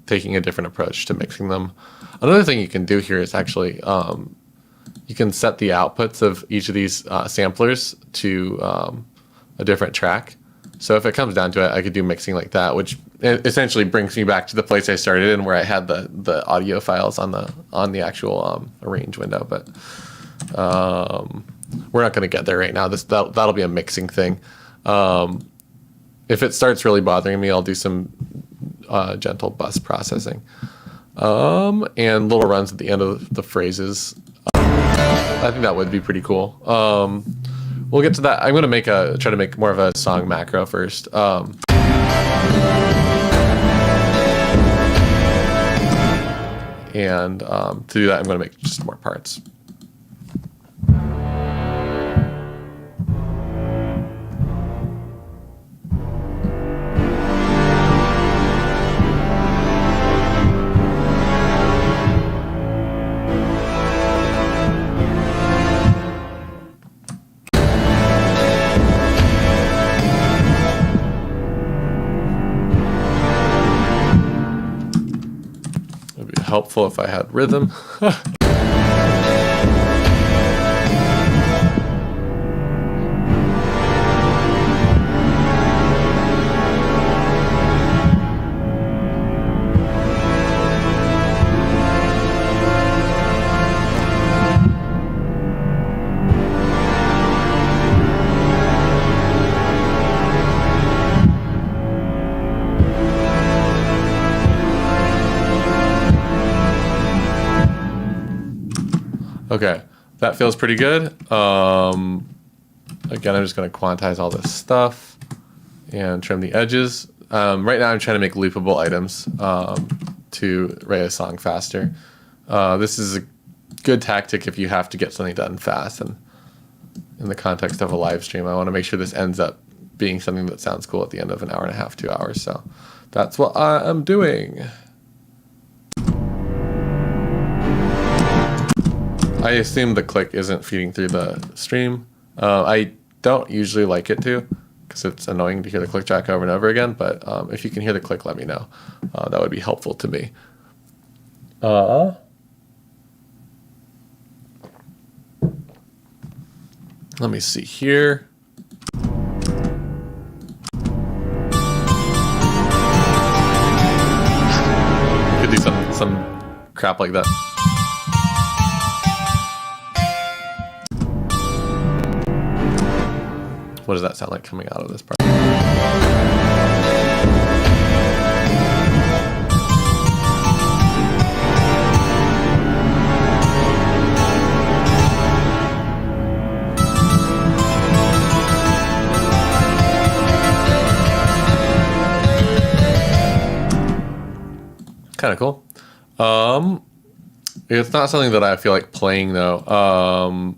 taking a different approach to mixing them. Another thing you can do here is actually, you can set the outputs of each of these samplers to a different track. So if it comes down to it, I could do mixing like that, which essentially brings me back to the place I started in, where I had the audio files on the actual arrange window. But we're not going to get there right now. That'll be a mixing thing. If it starts really bothering me, I'll do some gentle bus processing and little runs at the end of the phrases. I think that would be pretty cool. We'll get to that. I'm going to try to make more of a song macro first. And to do that, I'm going to make just more parts. Helpful if I had rhythm. Okay, that feels pretty good. Again, I'm just going to quantize all this stuff and trim the edges. Right now I'm trying to make loopable items to write a song faster. This is a good tactic if you have to get something done fast. And in the context of a live stream, I want to make sure this ends up being something that sounds cool at the end of an hour and a half, 2 hours. So that's what I am doing. I assume the click isn't feeding through the stream. I don't usually like it to, because it's annoying to hear the click track over and over again, but if you can hear the click, let me know. That would be helpful to me. Let me see here. Could do some crap like that. What does that sound like coming out of this part? Kind of cool. It's not something that I feel like playing though.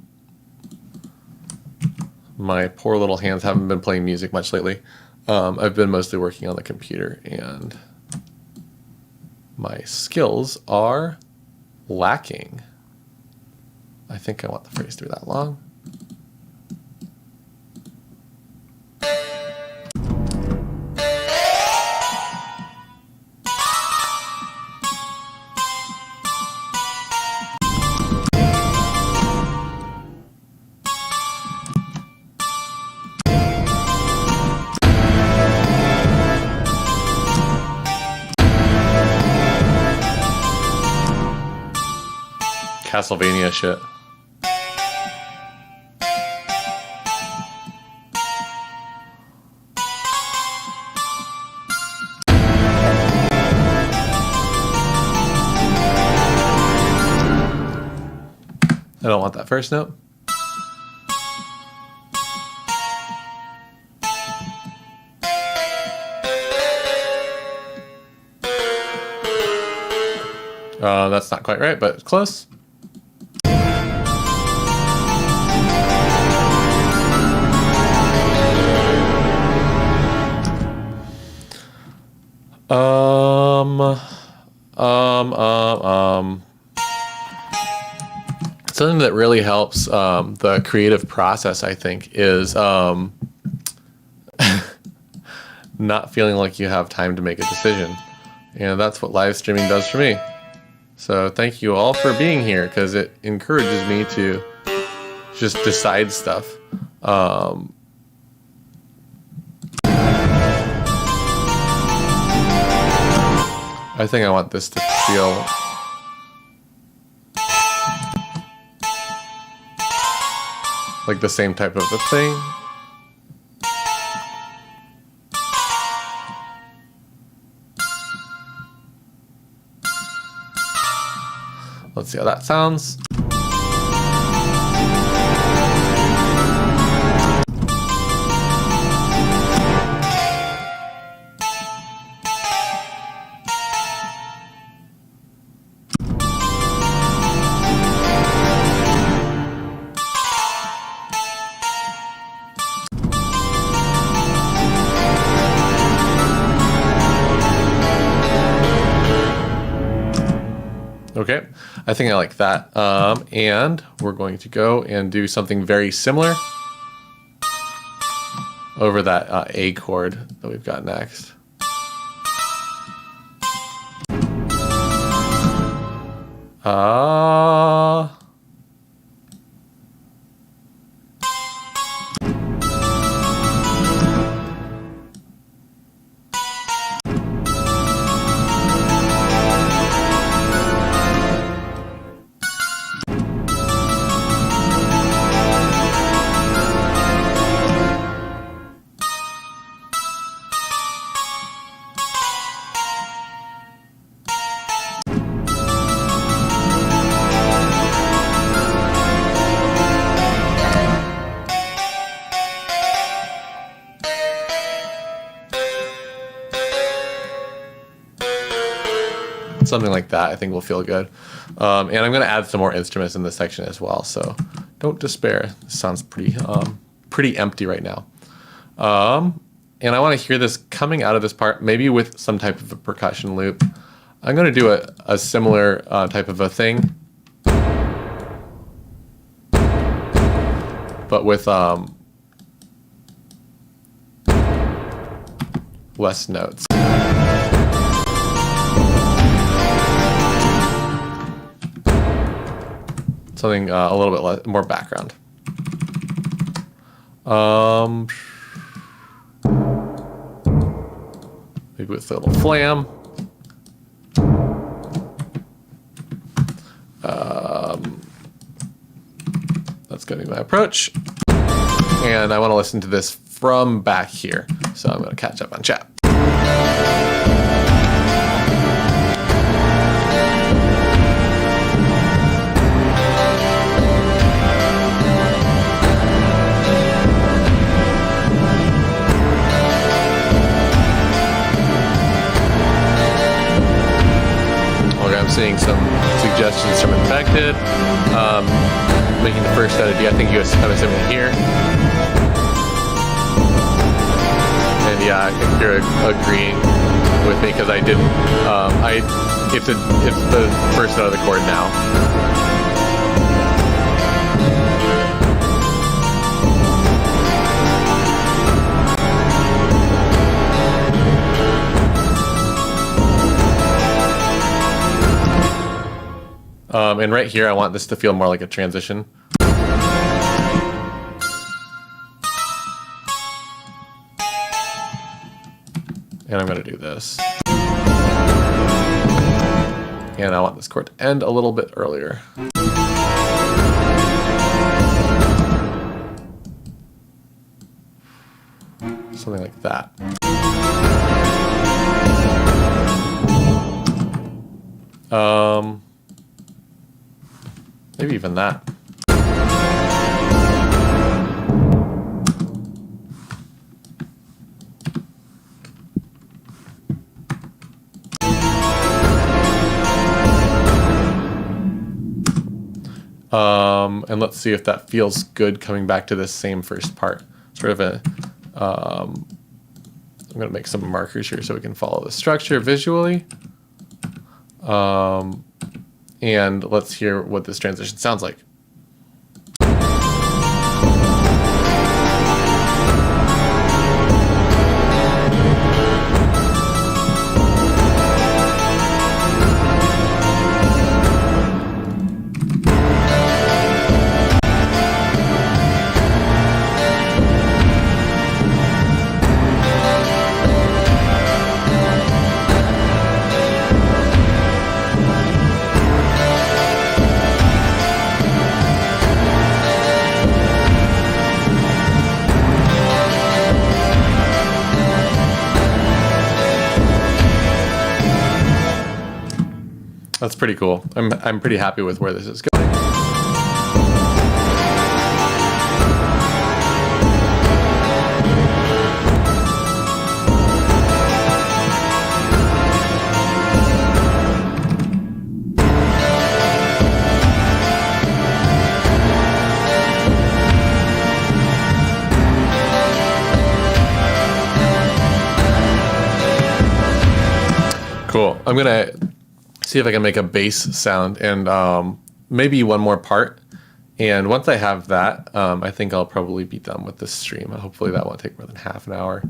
My poor little hands haven't been playing music much lately. I've been mostly working on the computer, and my skills are lacking. I think I want the phrase to be that long. Castlevania shit. I don't want that first note. That's not quite right, but it's close. Something that really helps the creative process, I think, is not feeling like you have time to make a decision. And that's what live streaming does for me. So thank you all for being here, because it encourages me to just decide stuff. I think I want this to feel like the same type of a thing. Let's see how that sounds. Okay, I think I like that. And we're going to go and do something very similar over that A chord that we've got next. Something like that I think will feel good. And I'm going to add some more instruments in this section as well, so don't despair. This sounds pretty empty right now. And I want to hear this coming out of this part, maybe with some type of a percussion loop. I'm going to do a similar type of a thing, but with less notes. Something a little bit more background. Maybe with a little flam. That's going to be my approach. and I want to listen to this from back here. So I'm going to catch up on chat. I'm seeing some suggestions from Infected. Making the first edit, I think you guys have something here. And yeah, I think you're agreeing with me because I didn't. It's the first note of the chord now. And right here, I want this to feel more like a transition. And I'm going to do this. And I want this chord to end a little bit earlier. Something like that. Maybe even that. And let's see if that feels good coming back to this same first part. Sort of a, I'm going to make some markers here so we can follow the structure visually. And let's hear what this transition sounds like. That's pretty cool. I'm pretty happy with where this is going. Cool. I'm gonna see if I can make a bass sound and maybe one more part. And once I have that, I think I'll probably be done with this stream. Hopefully that won't take more than half an hour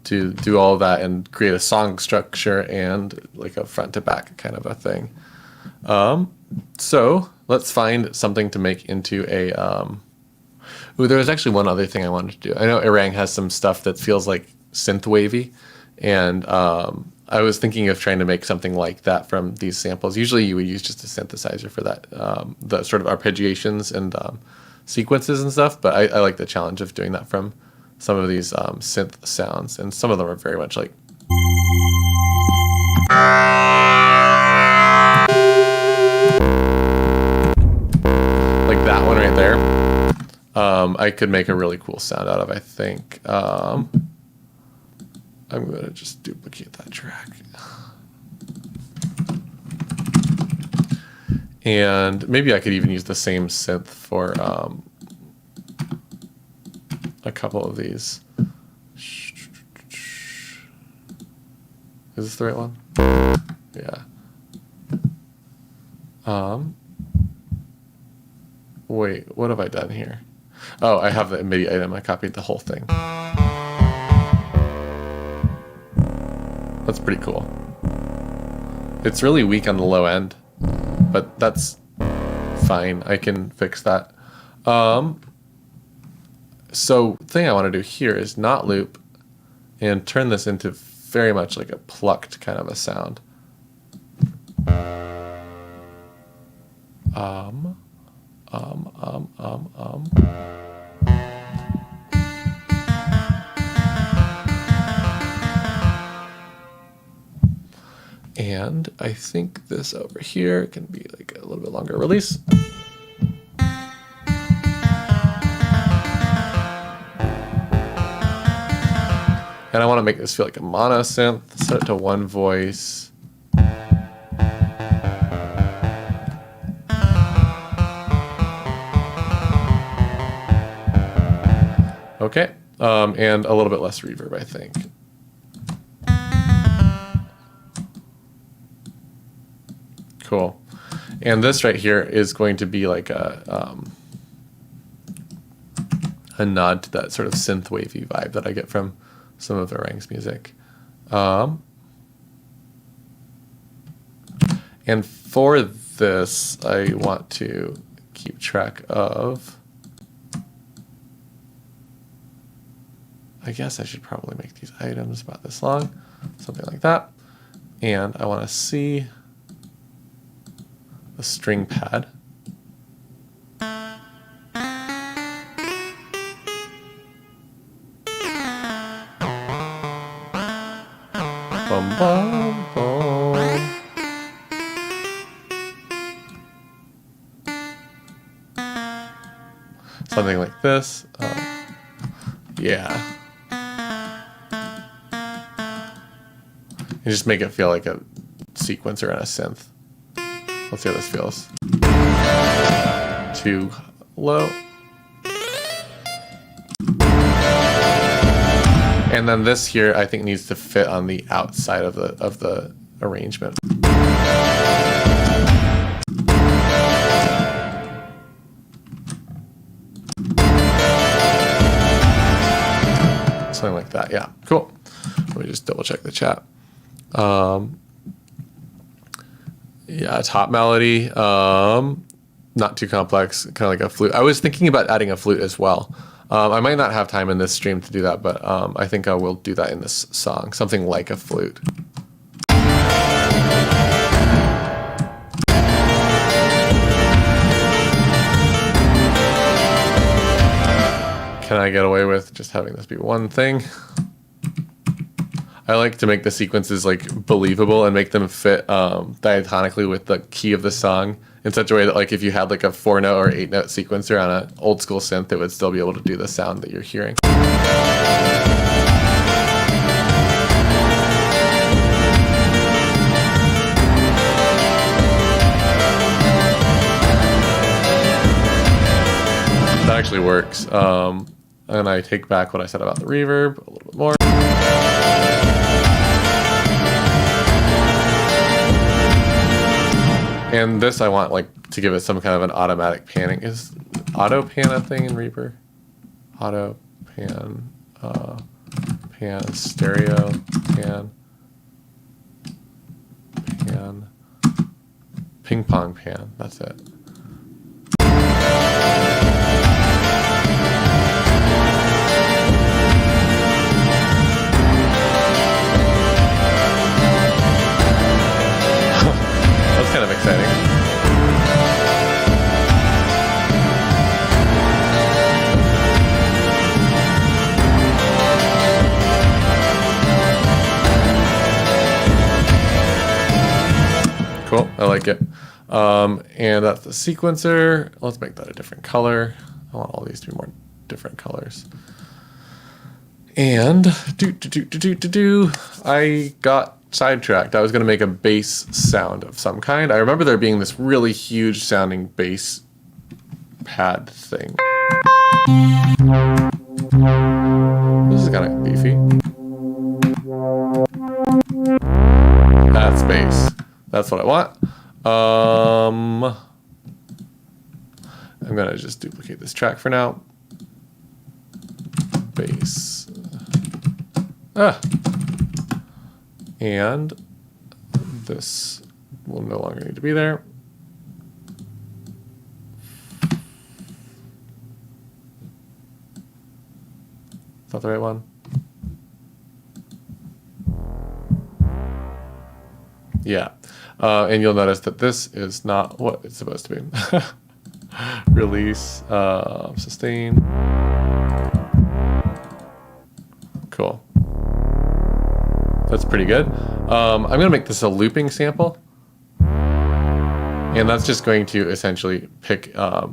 to do all of that and create a song structure and like a front to back kind of a thing. So let's find something to make into a... Ooh, there was actually one other thing I wanted to do. I know Erang has some stuff that feels like synth wavy, and I was thinking of trying to make something like that from these samples. Usually you would use just a synthesizer for that, the sort of arpeggiations and sequences and stuff, but I like the challenge of doing that from some of these synth sounds, and some of them are very much like... like that one right there. I could make a really cool sound out of, I think. I'm going to just duplicate that track. And maybe I could even use the same synth for a couple of these. Is this the right one? Yeah. Wait, what have I done here? Oh, I have the MIDI item. I copied the whole thing. That's pretty cool. It's really weak on the low end, but that's fine. I can fix that. So the thing I want to do here is not loop and turn this into very much like a plucked kind of a sound. And I think this over here can be like a little bit longer release. And I want to make this feel like a mono synth, set it to one voice. Okay, and a little bit less reverb, I think. Cool. And this right here is going to be like a nod to that sort of synth wavy vibe that I get from some of Erang's music. And for this, I want to keep track of, I guess I should probably make these items about this long, something like that. And I want to see a string pad. Bum, bum, bum. Something like this. Yeah. And just make it feel like a sequencer and a synth. Let's see how this feels. Too low. And then this here, I think, needs to fit on the outside of the arrangement. Something like that. Yeah, cool. Let me just double check the chat. Yeah, top melody, not too complex, kind of like a flute. I was thinking about adding a flute as well. I might not have time in this stream to do that, but I think I will do that in this song, something like a flute. Can I get away with just having this be one thing? I like to make the sequences like believable and make them fit diatonically with the key of the song in such a way that like if you had like a 4-note or 8-note sequencer on an old school synth, it would still be able to do the sound that you're hearing. That actually works. And I take back what I said about the reverb a little bit more. And this I want like to give it some kind of an automatic panning. Is auto pan a thing in Reaper? Auto pan, pan, stereo, pan, pan, ping pong pan, that's it. Kind of exciting. Cool, I like it. And that's the sequencer. Let's make that a different color. I want all these to be more different colors. And I got sidetracked. I was going to make a bass sound of some kind. I remember there being this really huge sounding bass pad thing. This is kind of beefy. That's bass. That's what I want. I'm going to just duplicate this track for now. Bass. And this will no longer need to be there. Is that the right one? Yeah. And you'll notice that this is not what it's supposed to be. Release, sustain. Cool. That's pretty good. I'm gonna make this a looping sample. And that's just going to essentially pick a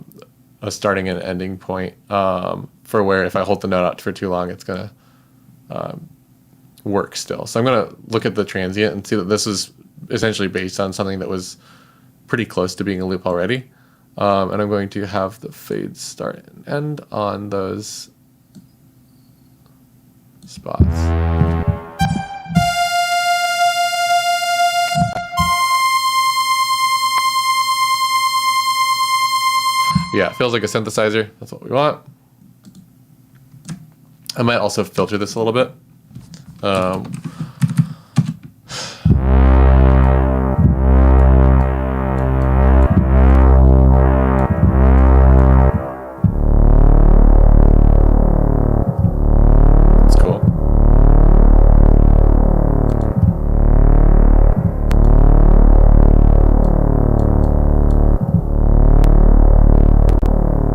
starting and ending point for where if I hold the note out for too long, it's gonna work still. So I'm gonna look at the transient and see that this is essentially based on something that was pretty close to being a loop already. And I'm going to have the fade start and end on those spots. Yeah, it feels like a synthesizer. That's what we want. I might also filter this a little bit. That's cool.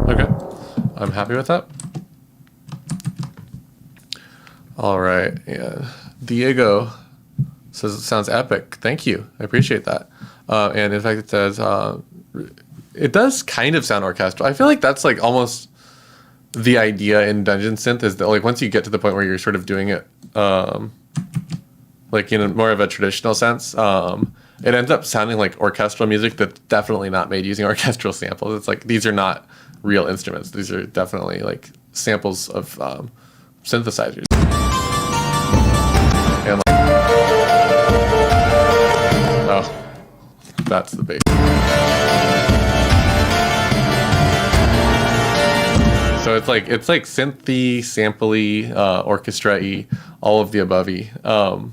Okay, I'm happy with that. All right, yeah. Diego says it sounds epic. Thank you, I appreciate that. And in fact, it says it does kind of sound orchestral. I feel like that's like almost the idea in Dungeon Synth is that like once you get to the point where you're sort of doing it like in more of a traditional sense, it ends up sounding like orchestral music that's definitely not made using orchestral samples. It's like these are not real instruments. These are definitely like samples of synthesizers. And like, oh, that's the bass. So it's like synthy, sampley, orchestra-y, all of the above-y. Oh,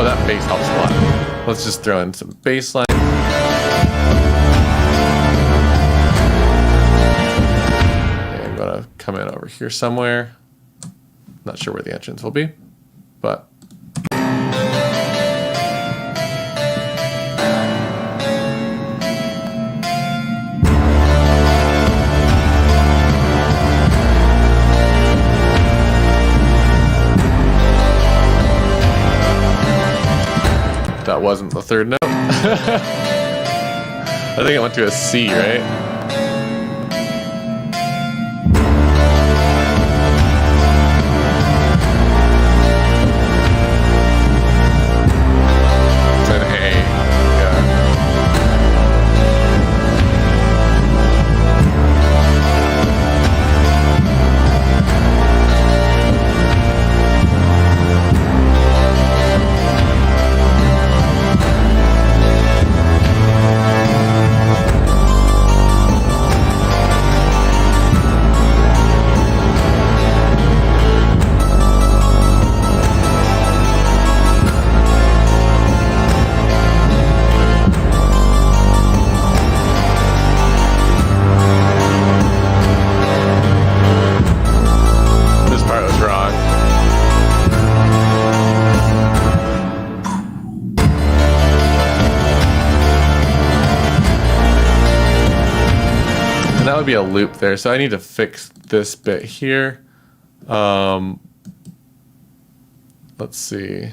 that bass helps a lot. Let's just throw in some bass line. And I'm gonna come in over here somewhere. Not sure where the entrance will be, but that wasn't the third note. I think it went to a C, right? It's an A, yeah. That would be a loop there, so I need to fix this bit here. Let's see.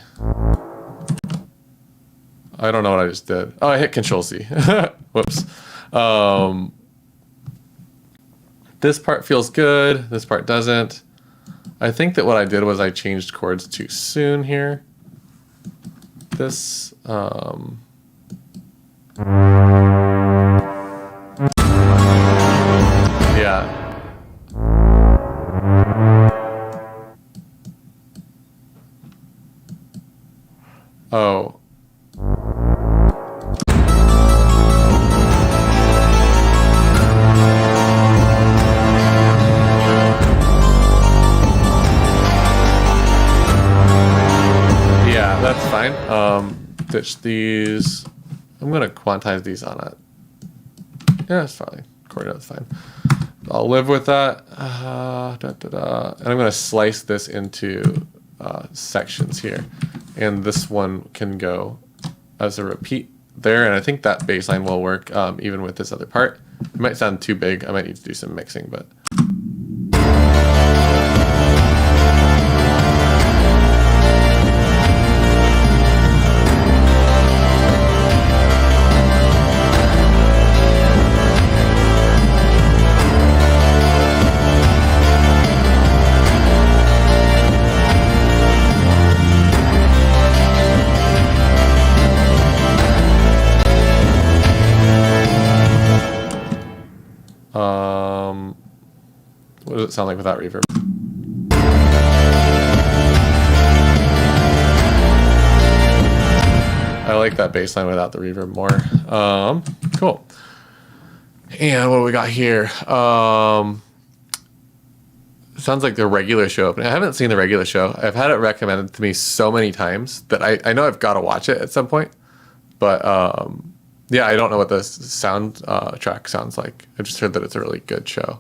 I don't know what I just did. Oh, I hit Control C. Whoops. This part feels good. This part doesn't. I think that what I did was I changed chords too soon here. This. Yeah. Oh. Yeah, that's fine. Ditch these. I'm gonna quantize these on it. Yeah, it's fine. Chord note's fine. I'll live with that. And I'm going to slice this into sections here. And this one can go as a repeat there. And I think that bass line will work even with this other part. It might sound too big. I might need to do some mixing, but. sound like without reverb? I like that bass line without the reverb more. Cool. And what do we got here? Sounds like the regular show opening. I haven't seen the regular show. I've had it recommended to me so many times that I know I've got to watch it at some point. But yeah, I don't know what the sound track sounds like. I just heard that it's a really good show.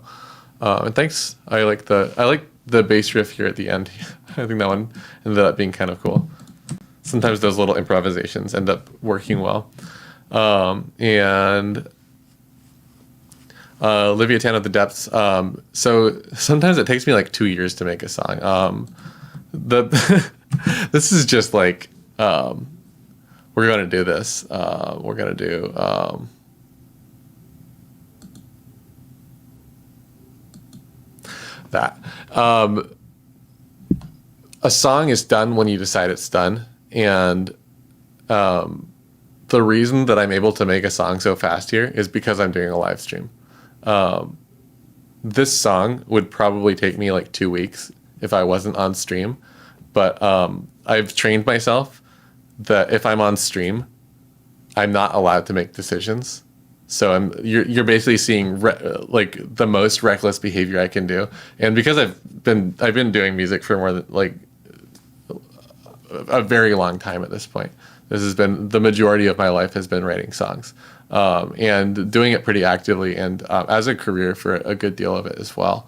And thanks. I like the bass riff here at the end. I think that one ended up being kind of cool. Sometimes those little improvisations end up working well. And Olivia Tan of the Depths. So sometimes it takes me like 2 years to make a song. This is just like, we're going to do this. We're going to do, that. A song is done when you decide it's done. And the reason that I'm able to make a song so fast here is because I'm doing a live stream. This song would probably take me like 2 weeks if I wasn't on stream. But I've trained myself that if I'm on stream, I'm not allowed to make decisions. So you're basically seeing like the most reckless behavior I can do. And because I've been doing music for more than like a very long time at this point. This has been the majority of my life has been writing songs, and doing it pretty actively and as a career for a good deal of it as well.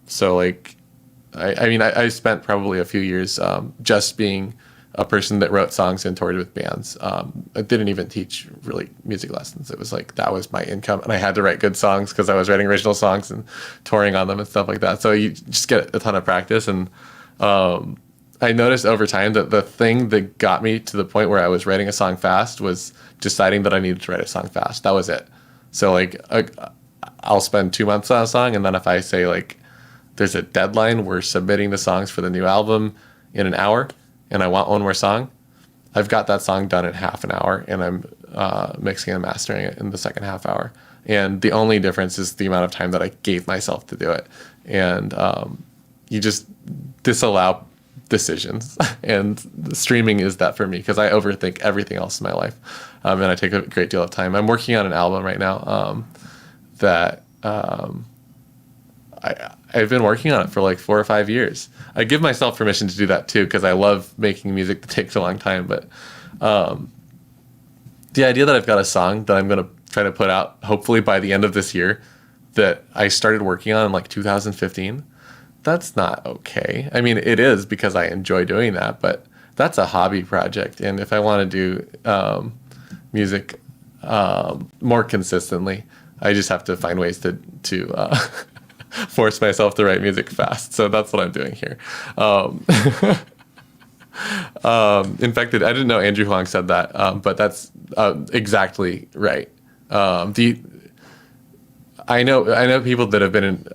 So like, I spent probably a few years just being a person that wrote songs and toured with bands. I didn't even teach really music lessons. It was like that was my income, and I had to write good songs because I was writing original songs and touring on them and stuff like that. So you just get a ton of practice. And I noticed over time that the thing that got me to the point where I was writing a song fast was deciding that I needed to write a song fast. That was it. So like I'll spend 2 months on a song, and then if I say like there's a deadline, we're submitting the songs for the new album in an hour, and I want one more song, I've got that song done in half an hour, and I'm mixing and mastering it in the second half hour. And the only difference is the amount of time that I gave myself to do it. And you just disallow decisions, and streaming is that for me because I overthink everything else in my life, and I take a great deal of time. I'm working on an album right now that I've been working on it for like 4 or 5 years. I give myself permission to do that too because I love making music that takes a long time. But the idea that I've got a song that I'm going to try to put out hopefully by the end of this year that I started working on in like 2015, that's not okay. I mean, it is because I enjoy doing that, but that's a hobby project. And if I want to do music more consistently, I just have to find ways to force myself to write music fast. So that's what I'm doing here. In fact, I didn't know Andrew Huang said that, but that's exactly right. I know people that have been in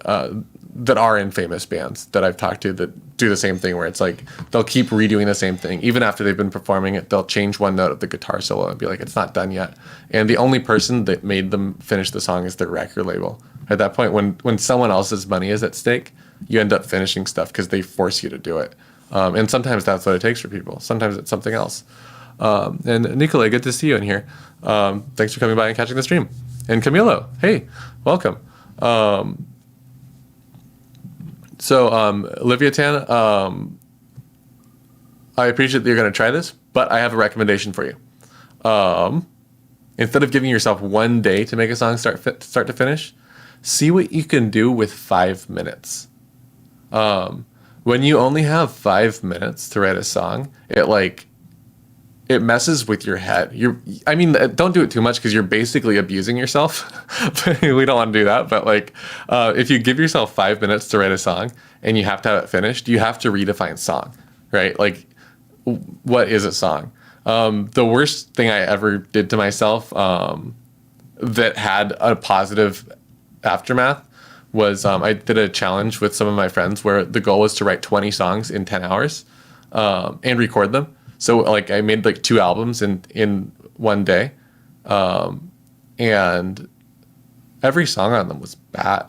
that are in famous bands that I've talked to that do the same thing, where it's like they'll keep redoing the same thing even after they've been performing it. They'll change one note of the guitar solo and be like, it's not done yet. And the only person that made them finish the song is their record label. At that point, when someone else's money is at stake, you end up finishing stuff because they force you to do it. And sometimes that's what it takes for people. Sometimes it's something else. And Nicolai, good to see you in here. Thanks for coming by and catching the stream. And Camilo, hey, welcome. So Olivia Tan, I appreciate that you're going to try this, but I have a recommendation for you. Instead of giving yourself 1 day to make a song start to finish, see what you can do with 5 minutes. When you only have 5 minutes to write a song, it messes with your head. Don't do it too much because you're basically abusing yourself. We don't want to do that. But if you give yourself 5 minutes to write a song and you have to have it finished, you have to redefine song, right? Like, what is a song? The worst thing I ever did to myself that had a positive aftermath was I did a challenge with some of my friends where the goal was to write 20 songs in 10 hours and record them. So I made 2 albums in 1 day, and every song on them was bad.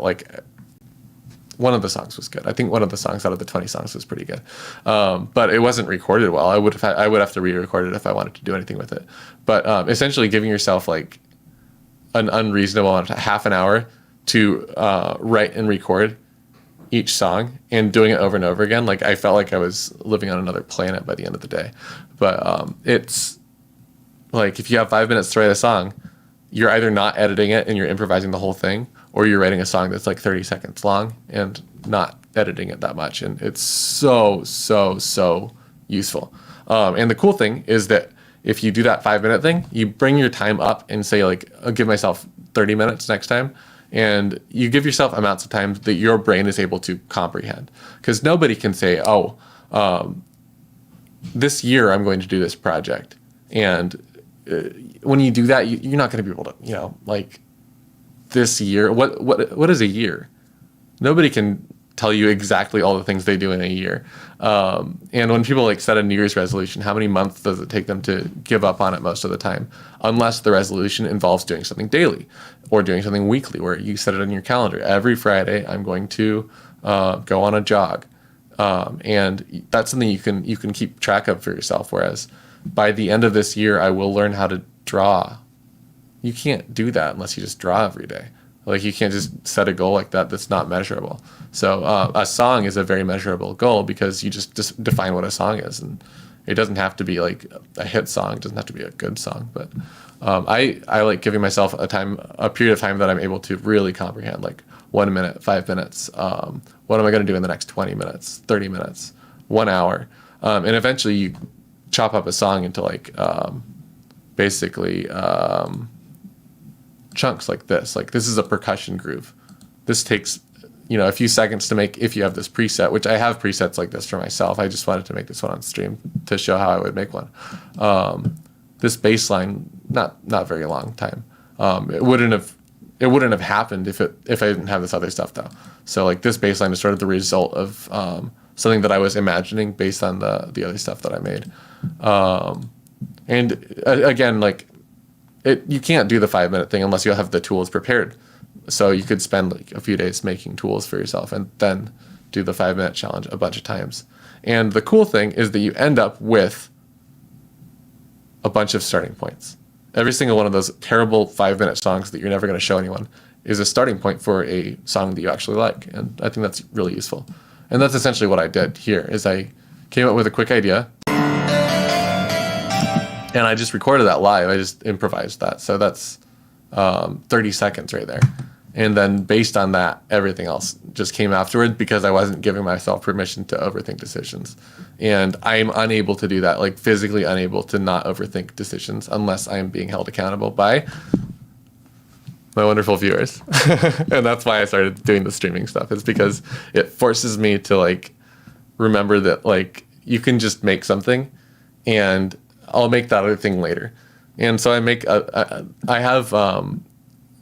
one of the songs was good. I think one of the songs out of the 20 songs was pretty good. But it wasn't recorded well. I would have to re-record it if I wanted to do anything with it. But essentially giving yourself like an unreasonable amount of half an hour to write and record each song and doing it over and over again. Like I felt like I was living on another planet by the end of the day. But it's like if you have 5 minutes to write a song, you're either not editing it and you're improvising the whole thing, or you're writing a song that's like 30 seconds long and not editing it that much. And it's so useful. And the cool thing is that if you do that 5 minute thing, you bring your time up and say like, I'll give myself 30 minutes next time. And you give yourself amounts of time that your brain is able to comprehend. Because nobody can say, oh, this year I'm going to do this project. And when you do that, you're not going to be able to, like this year, what is a year? Nobody can tell you exactly all the things they do in a year. And when people like set a New Year's resolution, how many months does it take them to give up on it most of the time? Unless the resolution involves doing something daily or doing something weekly, where you set it on your calendar. Every Friday, I'm going to go on a jog. And that's something you can keep track of for yourself. Whereas by the end of this year, I will learn how to draw. You can't do that unless you just draw every day. Like you can't just set a goal like that that's not measurable. So a song is a very measurable goal because you just define what a song is, and it doesn't have to be like a hit song. It doesn't have to be a good song. But I like giving myself a period of time that I'm able to really comprehend, like 1 minute, 5 minutes. What am I going to do in the next 20 minutes, 30 minutes, 1 hour? And eventually you chop up a song into like basically chunks like this. Like this is a percussion groove. This takes a few seconds to make if you have this preset, which I have presets like this for myself. I just wanted to make this one on stream to show how I would make one. This bass line, not very long time. It wouldn't have happened if I didn't have this other stuff though. So like this bass line is sort of the result of something that I was imagining based on the other stuff that I made. And again, like you can't do the 5 minute thing unless you have the tools prepared. So you could spend like a few days making tools for yourself and then do the 5 minute challenge a bunch of times. And the cool thing is that you end up with a bunch of starting points. Every single one of those terrible 5 minute songs that you're never going to show anyone is a starting point for a song that you actually like. And I think that's really useful. And that's essentially what I did here is I came up with a quick idea and I just recorded that live. I just improvised that. So that's 30 seconds right there. And then based on that, everything else just came afterward because I wasn't giving myself permission to overthink decisions. And I'm unable to do that, like physically unable to not overthink decisions unless I'm being held accountable by my wonderful viewers. And that's why I started doing the streaming stuff. It's because it forces me to like remember that like you can just make something and I'll make that other thing later. And so I have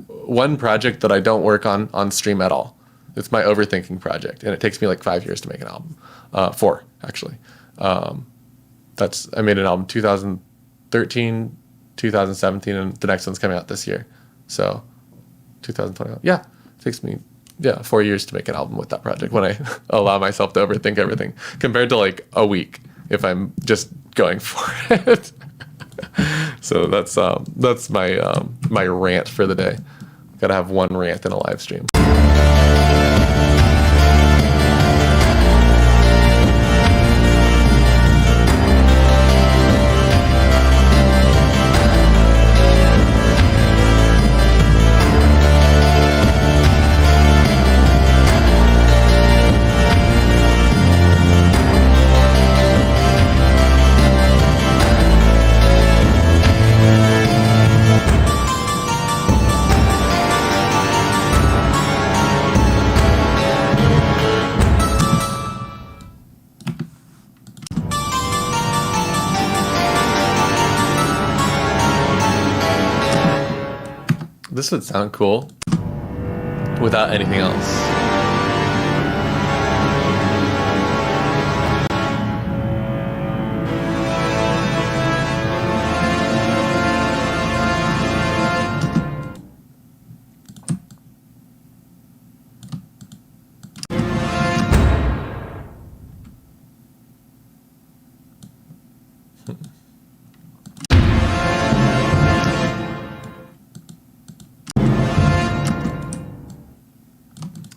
one project that I don't work on stream at all. It's my overthinking project, and it takes me like 5 years to make an album. 4 actually. I made an album 2013, 2017, and the next one's coming out this year. So 2021. Yeah, it takes me 4 years to make an album with that project when I allow myself to overthink everything, compared to like a week if I'm just going for it. So that's my rant for the day. Gotta have one rant in a live stream. This would sound cool without anything else.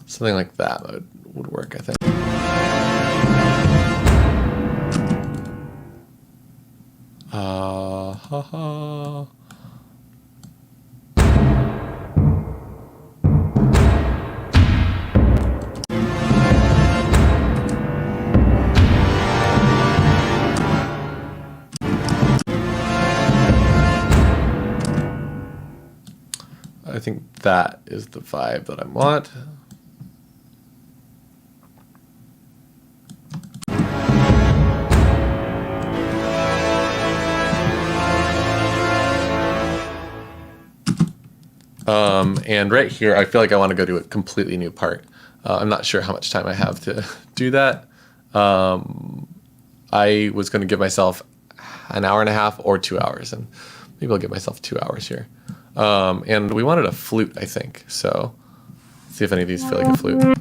Something like that would work, I think. Ha ha. I think that is the vibe that I want. And right here, I feel like I want to go to a completely new part. I'm not sure how much time I have to do that. I was going to give myself an hour and a half or 2 hours, and maybe I'll give myself 2 hours here. And we wanted a flute, I think. So let's see if any of these feel like a flute.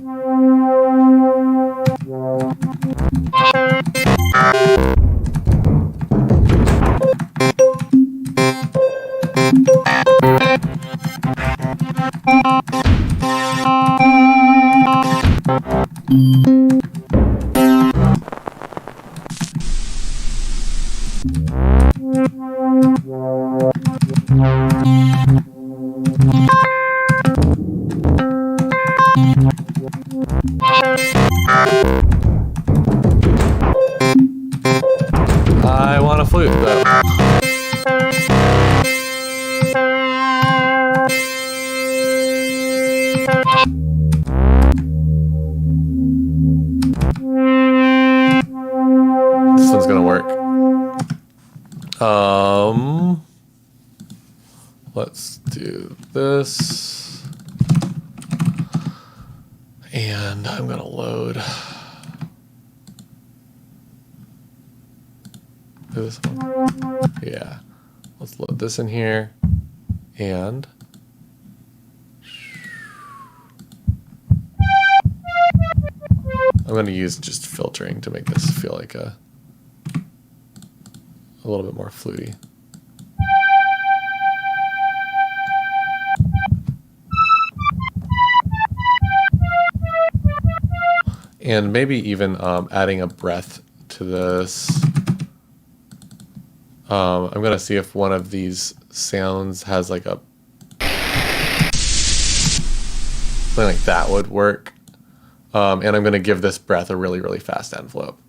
I want a flute, though. This one's gonna work. Let's do this. And I'm gonna load this one. Yeah. Let's load this in here. And I'm going to use just filtering to make this feel like a little bit more fluty. And maybe even adding a breath to this. I'm going to see if one of these sounds has like a something like that would work. And I'm going to give this breath a really, really fast envelope.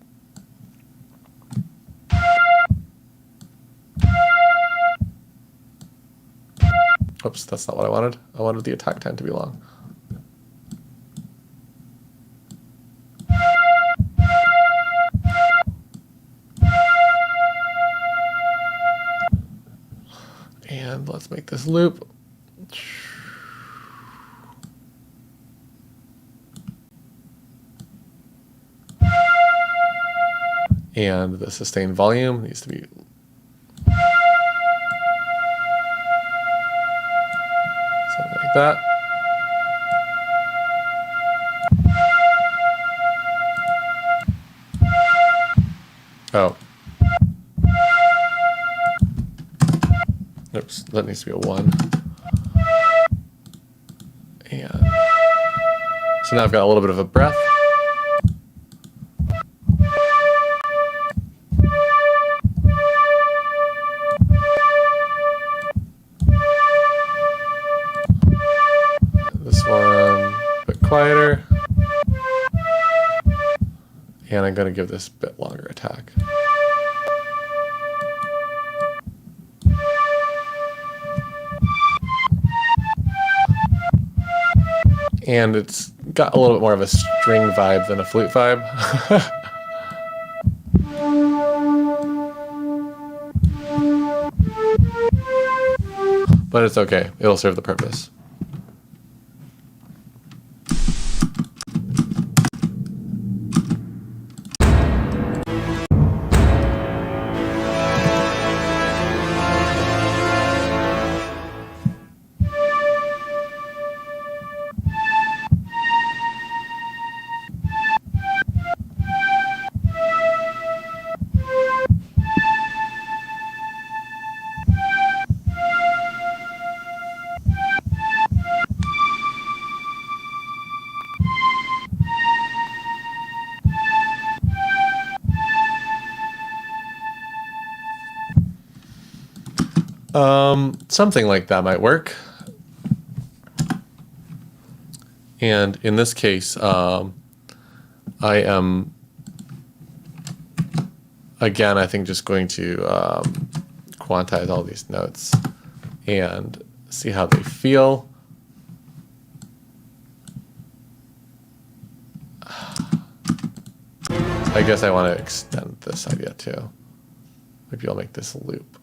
Oops, that's not what I wanted. I wanted the attack time to be long. And let's make this loop. And the sustained volume needs to be something like that. Oh. Oops, that needs to be a 1. And so now I've got a little bit of a breath. This one a bit quieter. And I'm going to give this a bit longer attack. And it's got a little bit more of a string vibe than a flute vibe. But it's okay. It'll serve the purpose. Something like that might work. And in this case, I am, again, I think just going to quantize all these notes and see how they feel. I guess I want to extend this idea too. Maybe I'll make this a loop.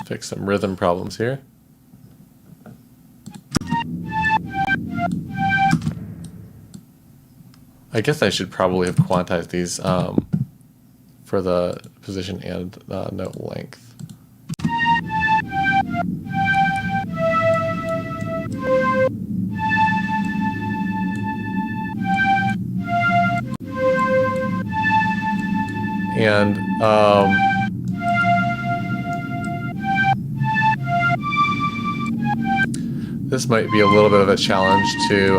Fix some rhythm problems here. I guess I should probably have quantized these for the position and note length. And this might be a little bit of a challenge to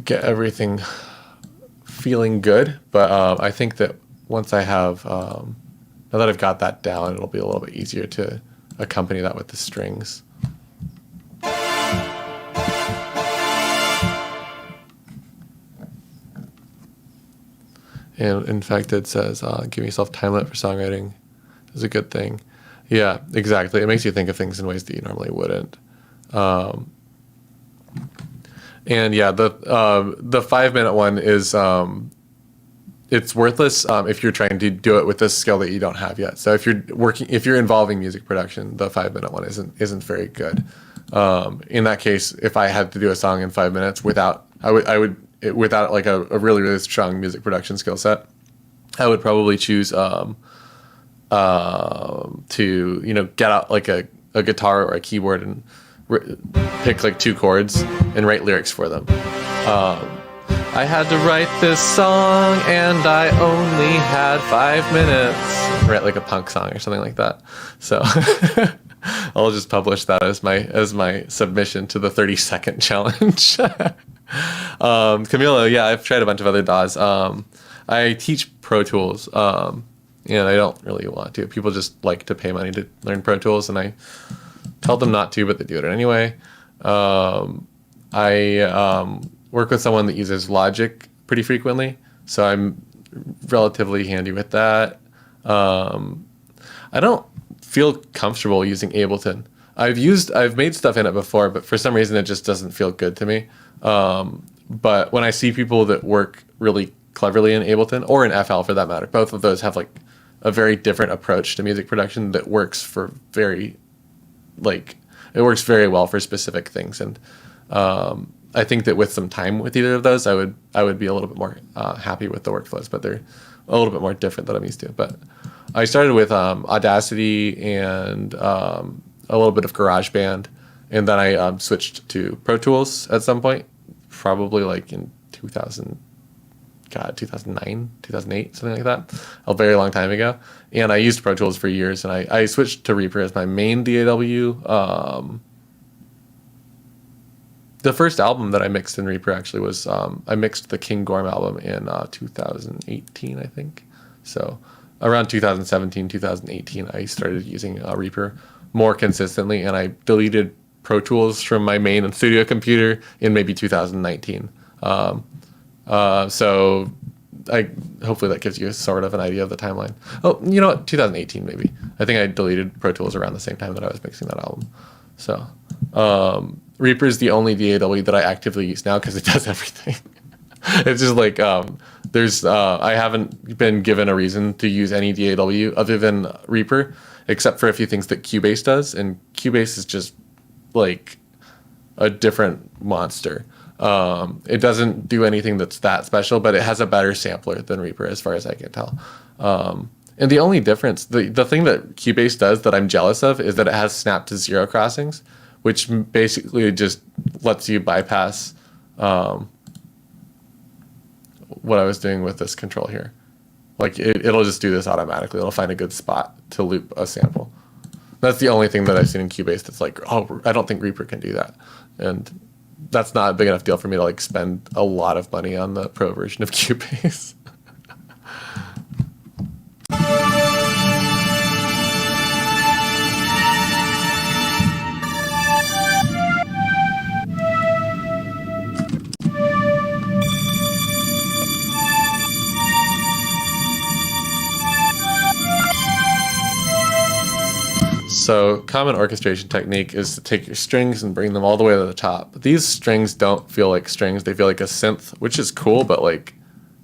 get everything feeling good, but I think that once I have, now that I've got that down, it'll be a little bit easier to accompany that with the strings. And in fact, it says, give yourself time limit for songwriting is a good thing. Yeah, exactly. It makes you think of things in ways that you normally wouldn't. And yeah, the 5-minute one is, it's worthless if you're trying to do it with this skill that you don't have yet. So if you're involving music production, the 5-minute one isn't very good. In that case, if I had to do a song in 5 minutes without like a really, really strong music production skill set, I would probably choose to, get out like a guitar or a keyboard and pick like 2 chords and write lyrics for them. I had to write this song and I only had 5 minutes. Write like a punk song or something like that. So I'll just publish that as my submission to the 30-second challenge. Camila, yeah, I've tried a bunch of other DAWs. I teach Pro Tools, and I don't really want to. People just like to pay money to learn Pro Tools, and I tell them not to, but they do it anyway. I work with someone that uses Logic pretty frequently, so I'm relatively handy with that. I don't feel comfortable using Ableton. I've made stuff in it before, but for some reason it just doesn't feel good to me. But when I see people that work really cleverly in Ableton, or in FL for that matter, both of those have like a very different approach to music production that works for it works very well for specific things. And I think that with some time with either of those, I would be a little bit more happy with the workflows, but they're a little bit more different than I'm used to. But I started with Audacity and a little bit of GarageBand, and then I switched to Pro Tools at some point, probably like in 2009, 2008, something like that, a very long time ago. And I used Pro Tools for years, and I switched to Reaper as my main DAW. The first album that I mixed in Reaper actually was, I mixed the King Gorm album in 2018, I think. So around 2017, 2018, I started using Reaper more consistently, and I deleted Pro Tools from my main studio computer in maybe 2019. So hopefully that gives you sort of an idea of the timeline. Oh, you know what? 2018 maybe. I think I deleted Pro Tools around the same time that I was mixing that album. So Reaper is the only DAW that I actively use now because it does everything. It's just like I haven't been given a reason to use any DAW other than Reaper, except for a few things that Cubase does, and Cubase is just like a different monster. It doesn't do anything that's that special, but it has a better sampler than Reaper as far as I can tell. And the only difference, the thing that Cubase does that I'm jealous of is that it has snap to zero crossings, which basically just lets you bypass what I was doing with this control here. Like it'll just do this automatically. It'll find a good spot to loop a sample. That's the only thing that I've seen in Cubase that's like, oh, I don't think Reaper can do that. And that's not a big enough deal for me to like spend a lot of money on the pro version of Cubase. So common orchestration technique is to take your strings and bring them all the way to the top. These strings don't feel like strings. They feel like a synth, which is cool, but like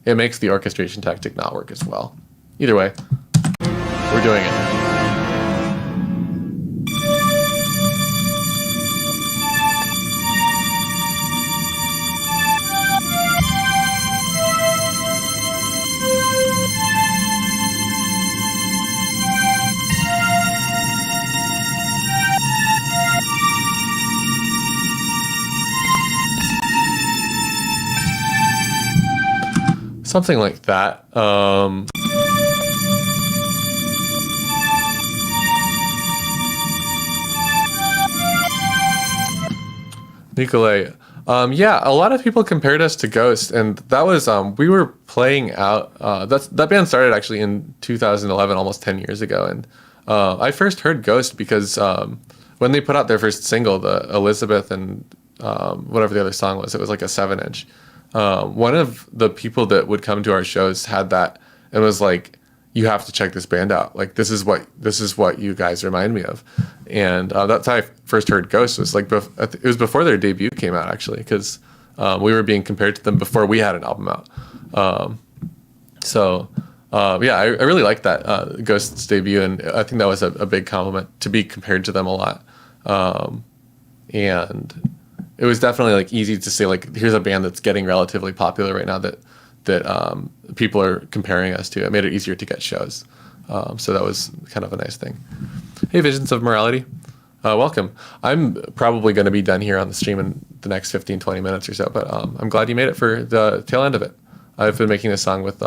it makes the orchestration tactic not work as well. Either way, we're doing it. Something like that. Nicolay. Yeah, a lot of people compared us to Ghost, and that was we were playing out. That band started actually in 2011, almost 10 years ago, and I first heard Ghost because when they put out their first single, the Elizabeth and whatever the other song was, it was like a 7-inch. One of the people that would come to our shows had that and was like, you have to check this band out. Like, this is what you guys remind me of. And that's how I first heard Ghost. Was like, it was before their debut came out, actually, because we were being compared to them before we had an album out. Yeah, I really liked that Ghost's debut, and I think that was a big compliment to be compared to them a lot. And it was definitely like easy to say, like, here's a band that's getting relatively popular right now that people are comparing us to. It made it easier to get shows. So that was kind of a nice thing. Hey, Visions of Morality. Welcome. I'm probably going to be done here on the stream in the next 15, 20 minutes or so, but I'm glad you made it for the tail end of it. I've been making this song with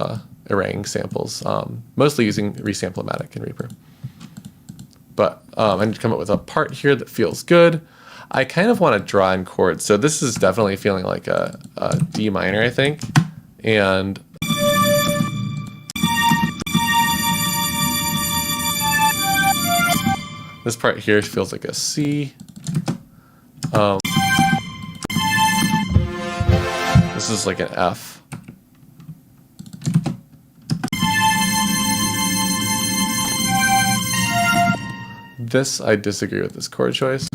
Erang samples, mostly using ReaSamplOmatic and Reaper. But I need to come up with a part here that feels good. I kind of want to draw in chords. So this is definitely feeling like a D minor, I think. And this part here feels like a C. This is like an F. This, I disagree with this chord choice.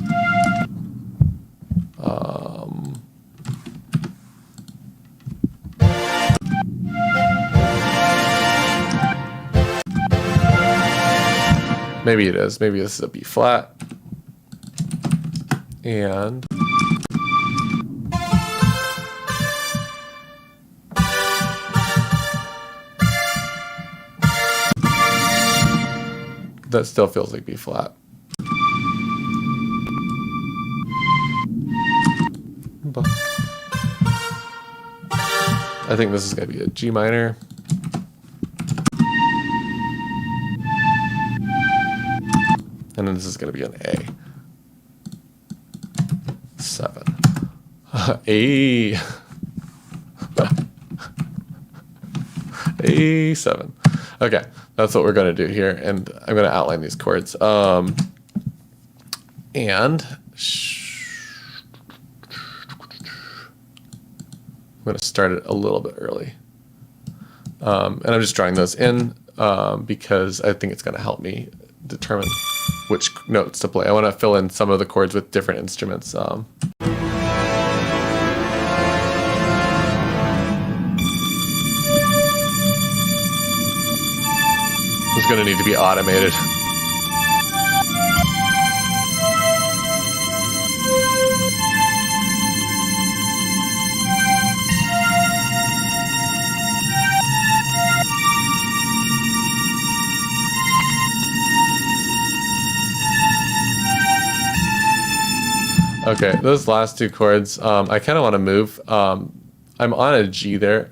Maybe it is. Maybe this is a B flat. And that still feels like B flat. I think this is going to be a G minor. And then this is going to be an A. 7. A. A7. Okay, that's what we're going to do here. And I'm going to outline these chords. And I'm going to start it a little bit early. And I'm just drawing those in because I think it's going to help me determine which notes to play. I want to fill in some of the chords with different instruments. This is going to need to be automated. Okay, those last two chords, I kind of want to move. I'm on a G there.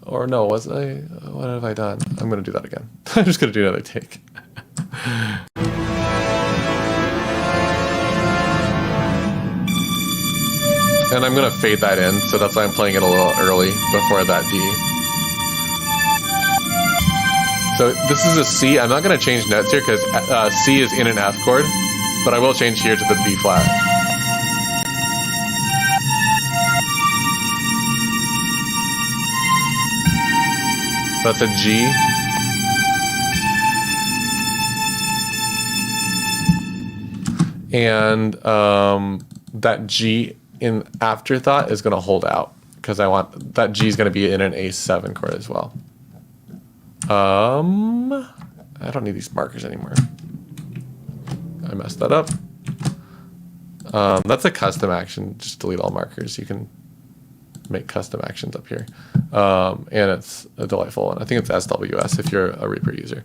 Or no, was I? What have I done? I'm going to do that again. I'm just going to do another take. And I'm going to fade that in, so that's why I'm playing it a little early before that D. So this is a C. I'm not going to change notes here because C is in an F chord, but I will change here to the B flat. That's a G. And that G in Afterthought is going to hold out because I want that G is going to be in an A7 chord as well. I don't need these markers anymore. I messed that up. That's a custom action. Just delete all markers. You can make custom actions up here. And it's a delightful one. I think it's SWS if you're a Reaper user.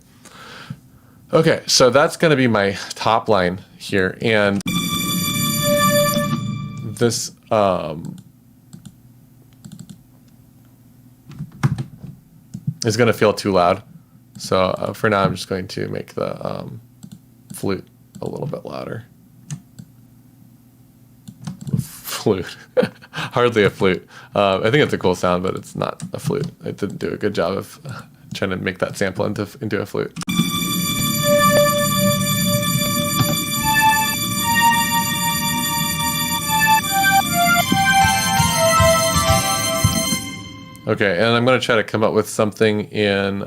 Okay, so that's going to be my top line here. And this is going to feel too loud. So for now, I'm just going to make the flute a little bit louder. Flute. Hardly a flute. I think it's a cool sound, but it's not a flute. I didn't do a good job of trying to make that sample into a flute. Okay, and I'm going to try to come up with something in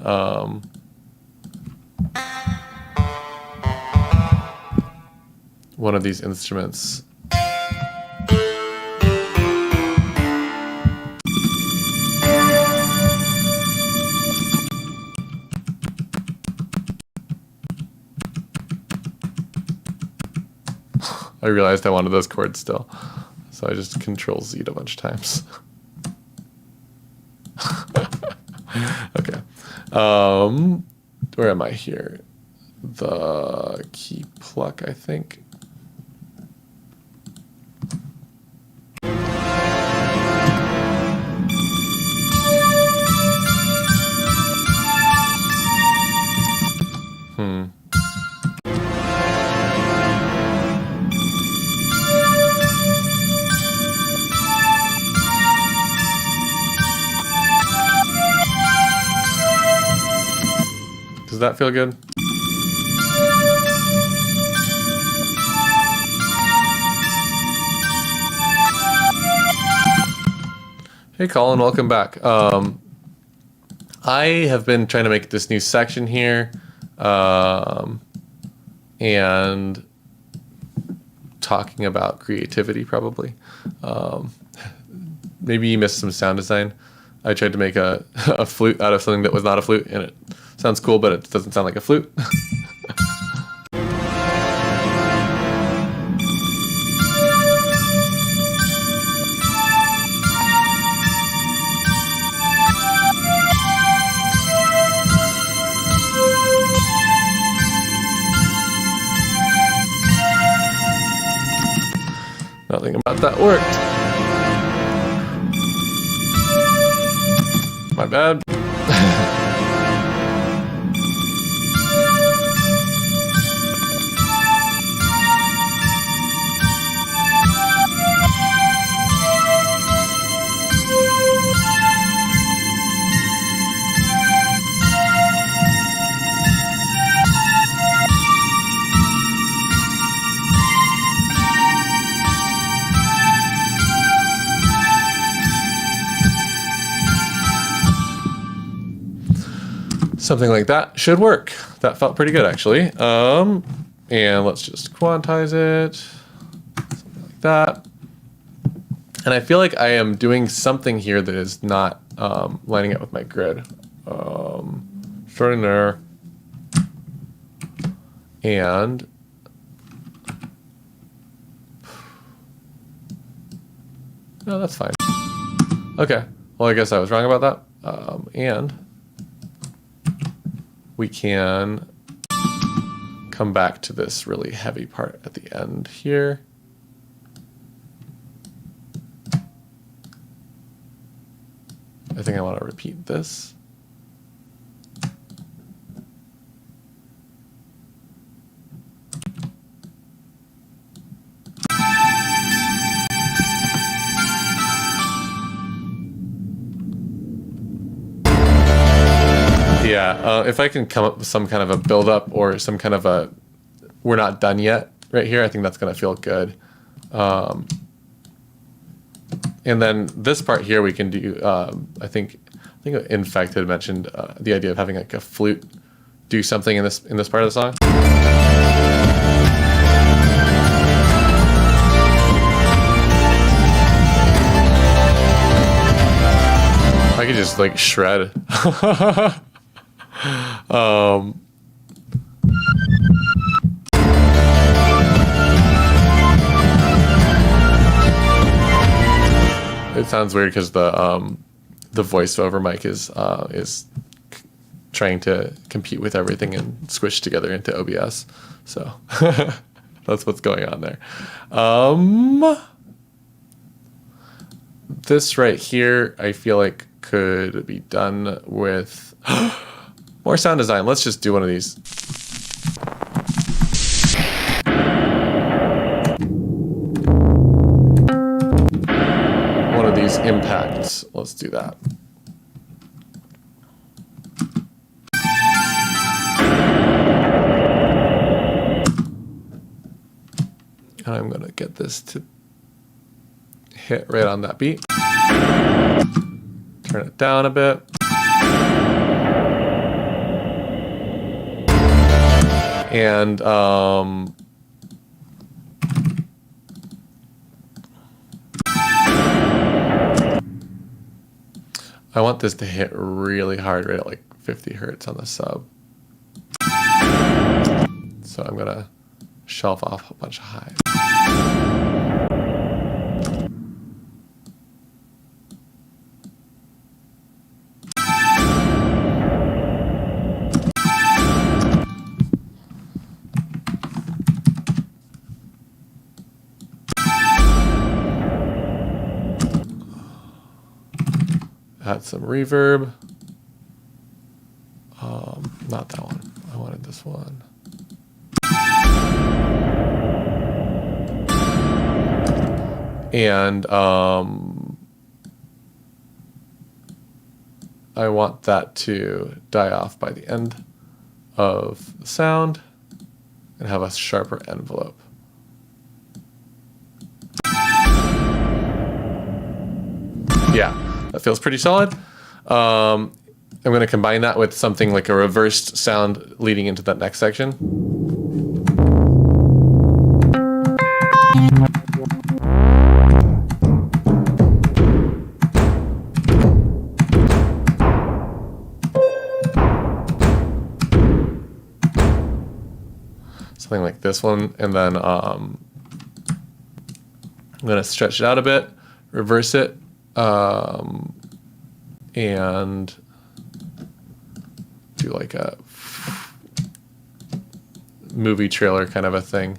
one of these instruments. I realized I wanted those chords still, so I just Control-Z'd a bunch of times. Okay. Where am I here? The key pluck, I think. Does that feel good? Hey Colin, welcome back. I have been trying to make this new section here and talking about creativity probably. Maybe you missed some sound design. I tried to make a flute out of something that was not a flute, and it sounds cool, but it doesn't sound like a flute. Nothing about that worked. My bad. Something like that should work. That felt pretty good, actually. And let's just quantize it. Something like that. And I feel like I am doing something here that is not lining up with my grid. Starting there. And no, that's fine. Okay. Well, I guess I was wrong about that. And we can come back to this really heavy part at the end here. I think I want to repeat this. Yeah, if I can come up with some kind of a build-up or some kind of a we're not done yet right here, I think that's going to feel good. And then this part here we can do, I think Infect had mentioned the idea of having like a flute do something in this part of the song. I could just like shred. It sounds weird because the voiceover mic is trying to compete with everything and squish together into OBS. So that's what's going on there. This right here, I feel like could be done with more sound design. Let's just do one of these. One of these impacts. Let's do that. And I'm gonna get this to hit right on that beat. Turn it down a bit. And I want this to hit really hard, right at like 50 hertz on the sub. So I'm gonna shelf off a bunch of highs. Add some reverb. Not that one. I wanted this one. And I want that to die off by the end of the sound and have a sharper envelope. Yeah. That feels pretty solid. I'm going to combine that with something like a reversed sound leading into that next section. Something like this one. And then I'm going to stretch it out a bit, reverse it. And do like a movie trailer kind of a thing.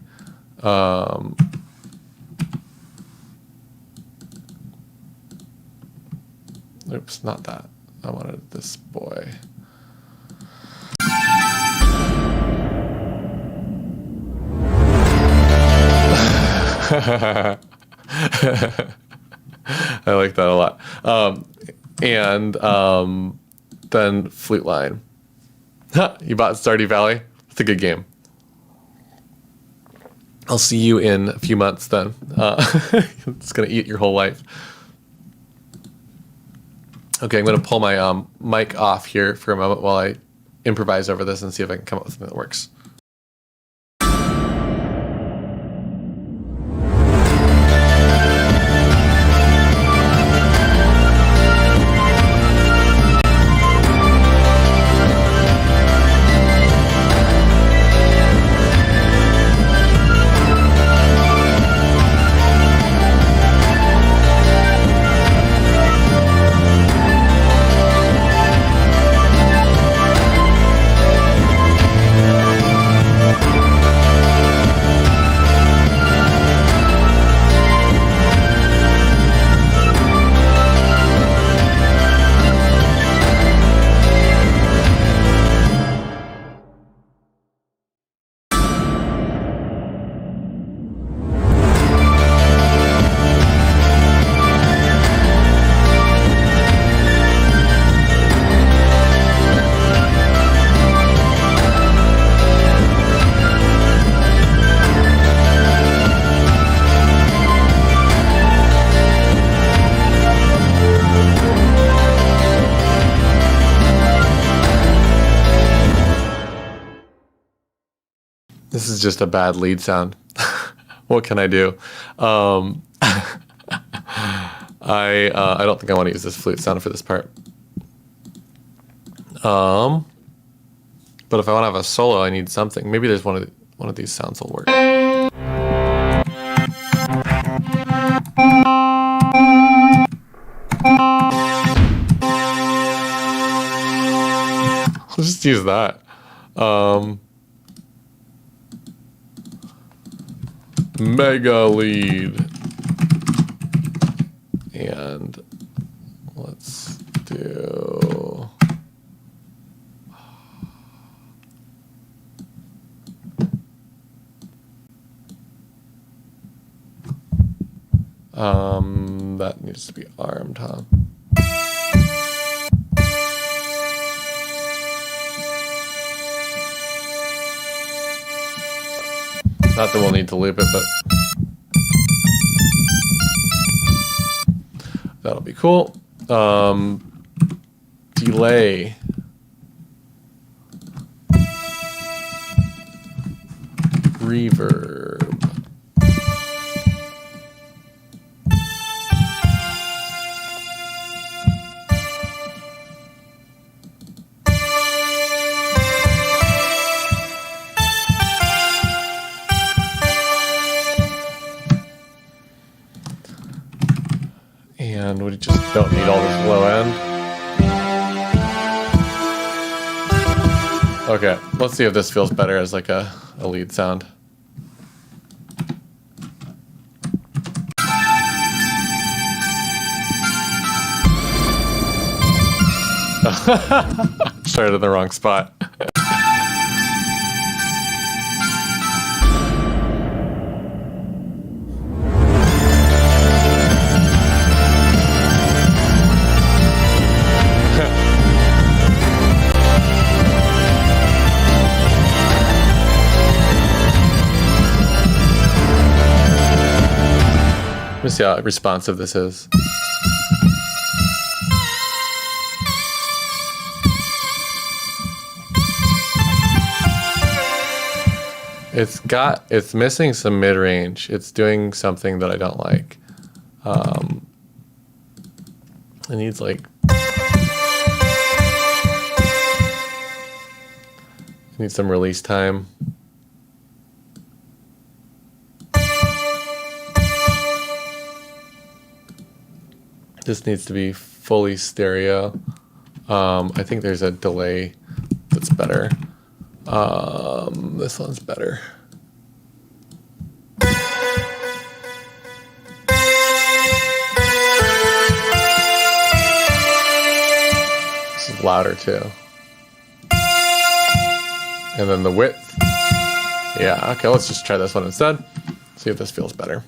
Oops, not that. I wanted this boy. I like that a lot. Then Flute Line. You bought Stardew Valley? It's a good game. I'll see you in a few months then. It's going to eat your whole life. Okay, I'm going to pull my mic off here for a moment while I improvise over this and see if I can come up with something that works. This is just a bad lead sound. What can I do? I don't think I want to use this flute sound for this part. But if I want to have a solo, I need something. Maybe there's one of these sounds will work. Let's just use that. Mega lead. And let's do... that needs to be armed, huh? Not that we'll need to loop it, but that'll be cool. Delay. Reverb. And we just don't need all this low end. Okay, let's see if this feels better as like a lead sound. Started in the wrong spot. Let me see how responsive this is. It's missing some mid-range. It's doing something that I don't like. It needs like... It needs some release time. This needs to be fully stereo. I think there's a delay that's better. This one's better. This is louder too. And then the width. Yeah, okay, let's just try this one instead. See if this feels better.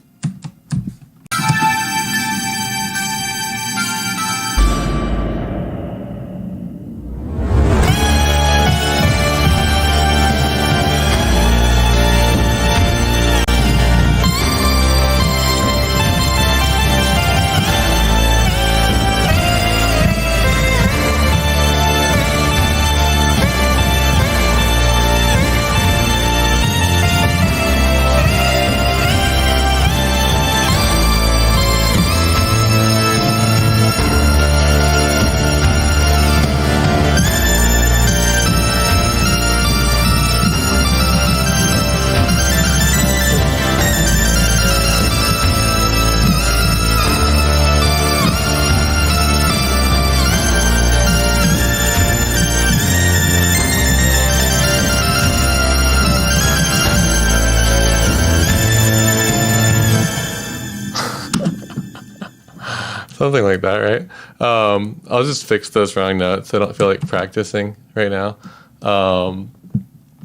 Something like that, right? I'll just fix those wrong notes. I don't feel like practicing right now.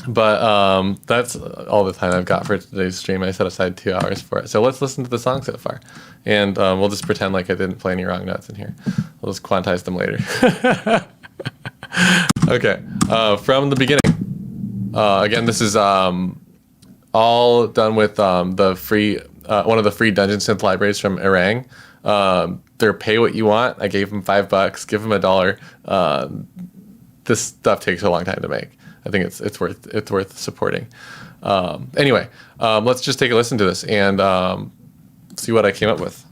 But that's all the time I've got for today's stream. I set aside 2 hours for it. So let's listen to the song so far. And we'll just pretend like I didn't play any wrong notes in here. We'll just quantize them later. Okay, from the beginning. Again, this is all done with the free, one of the free Dungeon Synth libraries from Erang. They're pay what you want. I gave them $5, give them $1. This stuff takes a long time to make. I think it's worth supporting. Anyway, let's just take a listen to this and see what I came up with.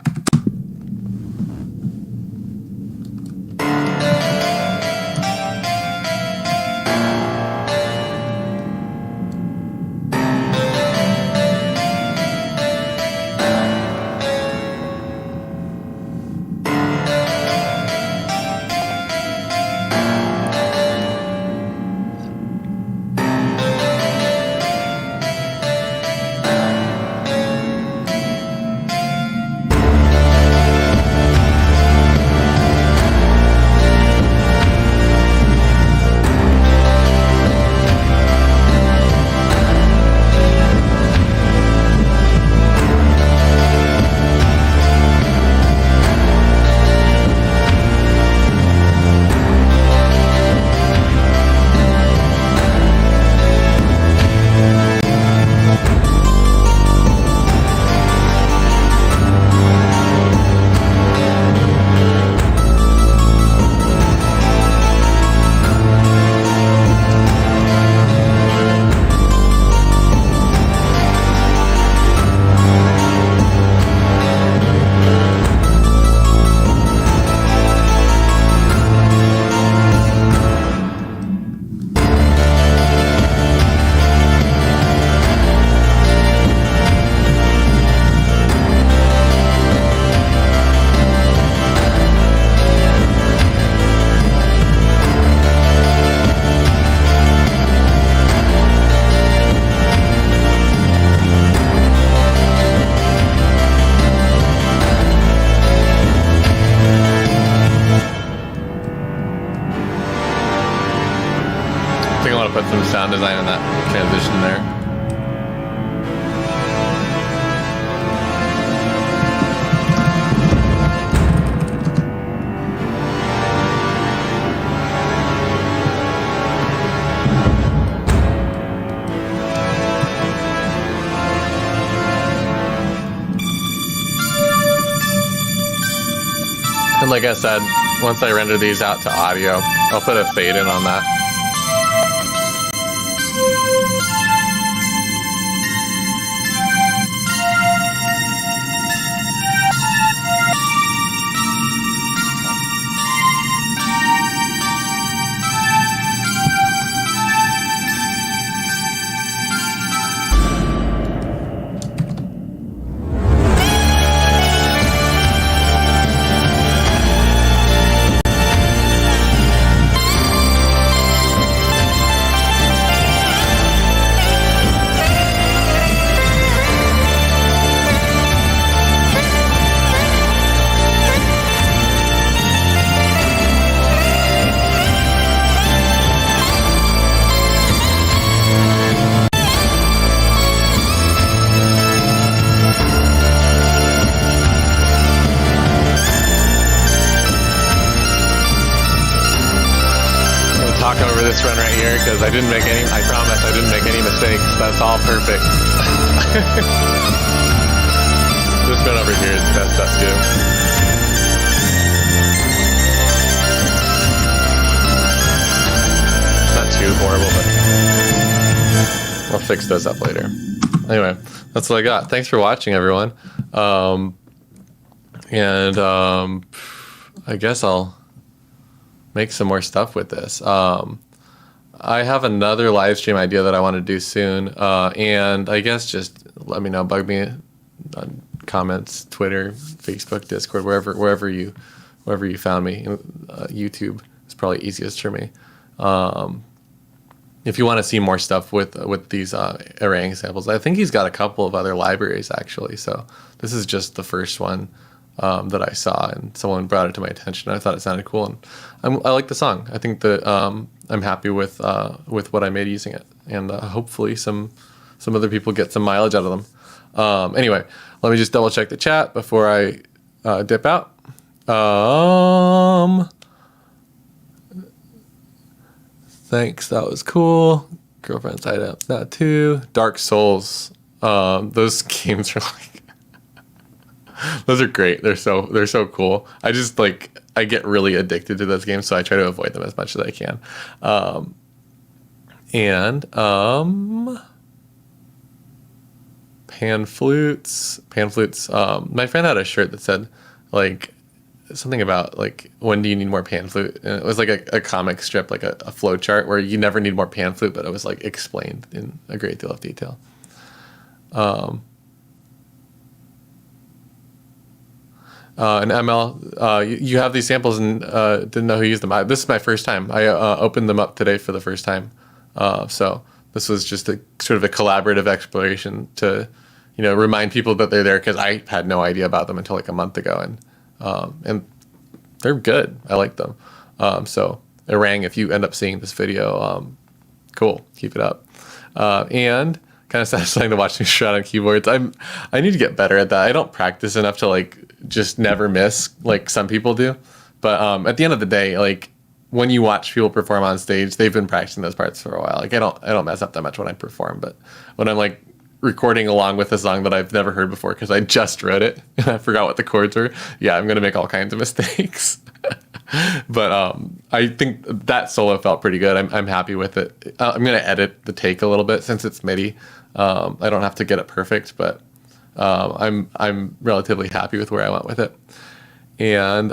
Put some sound design in that transition there. And like I said, once I render these out to audio, I'll put a fade in on that. Over this run right here because I promise I didn't make any mistakes. That's all perfect. This run over here is messed up too. Not too horrible, but I'll fix those up later. Anyway, that's what I got. Thanks for watching, everyone. I guess I'll make some more stuff with this. I have another live stream idea that I want to do soon, and I guess just let me know, bug me on comments, Twitter, Facebook, Discord, wherever you found me. YouTube is probably easiest for me. If you want to see more stuff with these Erang samples, I think he's got a couple of other libraries actually. So this is just the first one that I saw, and someone brought it to my attention. I thought it sounded cool, and I like the song. I think that I'm happy with what I made using it, and hopefully some other people get some mileage out of them. Anyway, let me just double check the chat before I dip out. Thanks, that was cool. Girlfriend's Hideout, that too. Dark Souls, those games are like. Those are great. They're so cool. I get really addicted to those games, so I try to avoid them as much as I can. pan flutes. My friend had a shirt that said like something about like, when do you need more pan flute? And it was like a comic strip, like a flow chart where you never need more pan flute, but it was like explained in a great deal of detail. And ML, you have these samples and didn't know who used them. This is my first time. I opened them up today for the first time. So this was just a sort of a collaborative exploration to, remind people that they're there, because I had no idea about them until like a month ago, and they're good. I like them. So Erang, if you end up seeing this video, cool, keep it up. And kind of satisfying to watch me shred on keyboards. I need to get better at that. I don't practice enough to like just never miss like some people do. But at the end of the day, like when you watch people perform on stage, they've been practicing those parts for a while. Like I don't mess up that much when I perform, but when I'm like recording along with a song that I've never heard before because I just wrote it and I forgot what the chords were, yeah, I'm gonna make all kinds of mistakes. But I think that solo felt pretty good. I'm happy with it. I'm gonna edit the take a little bit since it's MIDI. I don't have to get it perfect, but I'm relatively happy with where I went with it. And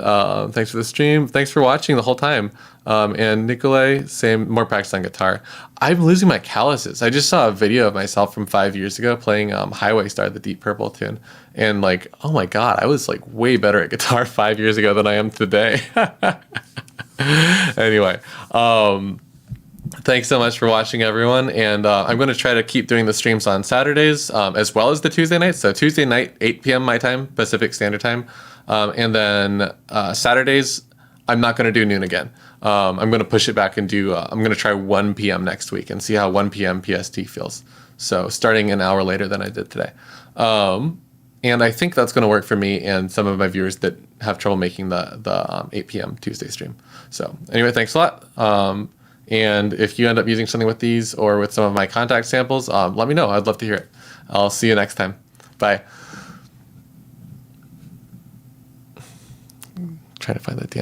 thanks for the stream. Thanks for watching the whole time. And Nikolay, same, more practice on guitar. I'm losing my calluses. I just saw a video of myself from 5 years ago playing Highway Star, the Deep Purple tune. And like, oh my God, I was like way better at guitar 5 years ago than I am today. Anyway, thanks so much for watching, everyone. And I'm going to try to keep doing the streams on Saturdays as well as the Tuesday nights. So Tuesday night, 8 p.m. my time, Pacific Standard Time. And then Saturdays, I'm not going to do noon again. I'm going to push it back and do, I'm going to try 1 p.m. next week and see how 1 p.m. PST feels. So starting an hour later than I did today. And I think that's going to work for me and some of my viewers that have trouble making the 8 p.m. Tuesday stream. So anyway, thanks a lot. And if you end up using something with these or with some of my Kontakt samples, let me know. I'd love to hear it. I'll see you next time. Bye. Trying to find that damn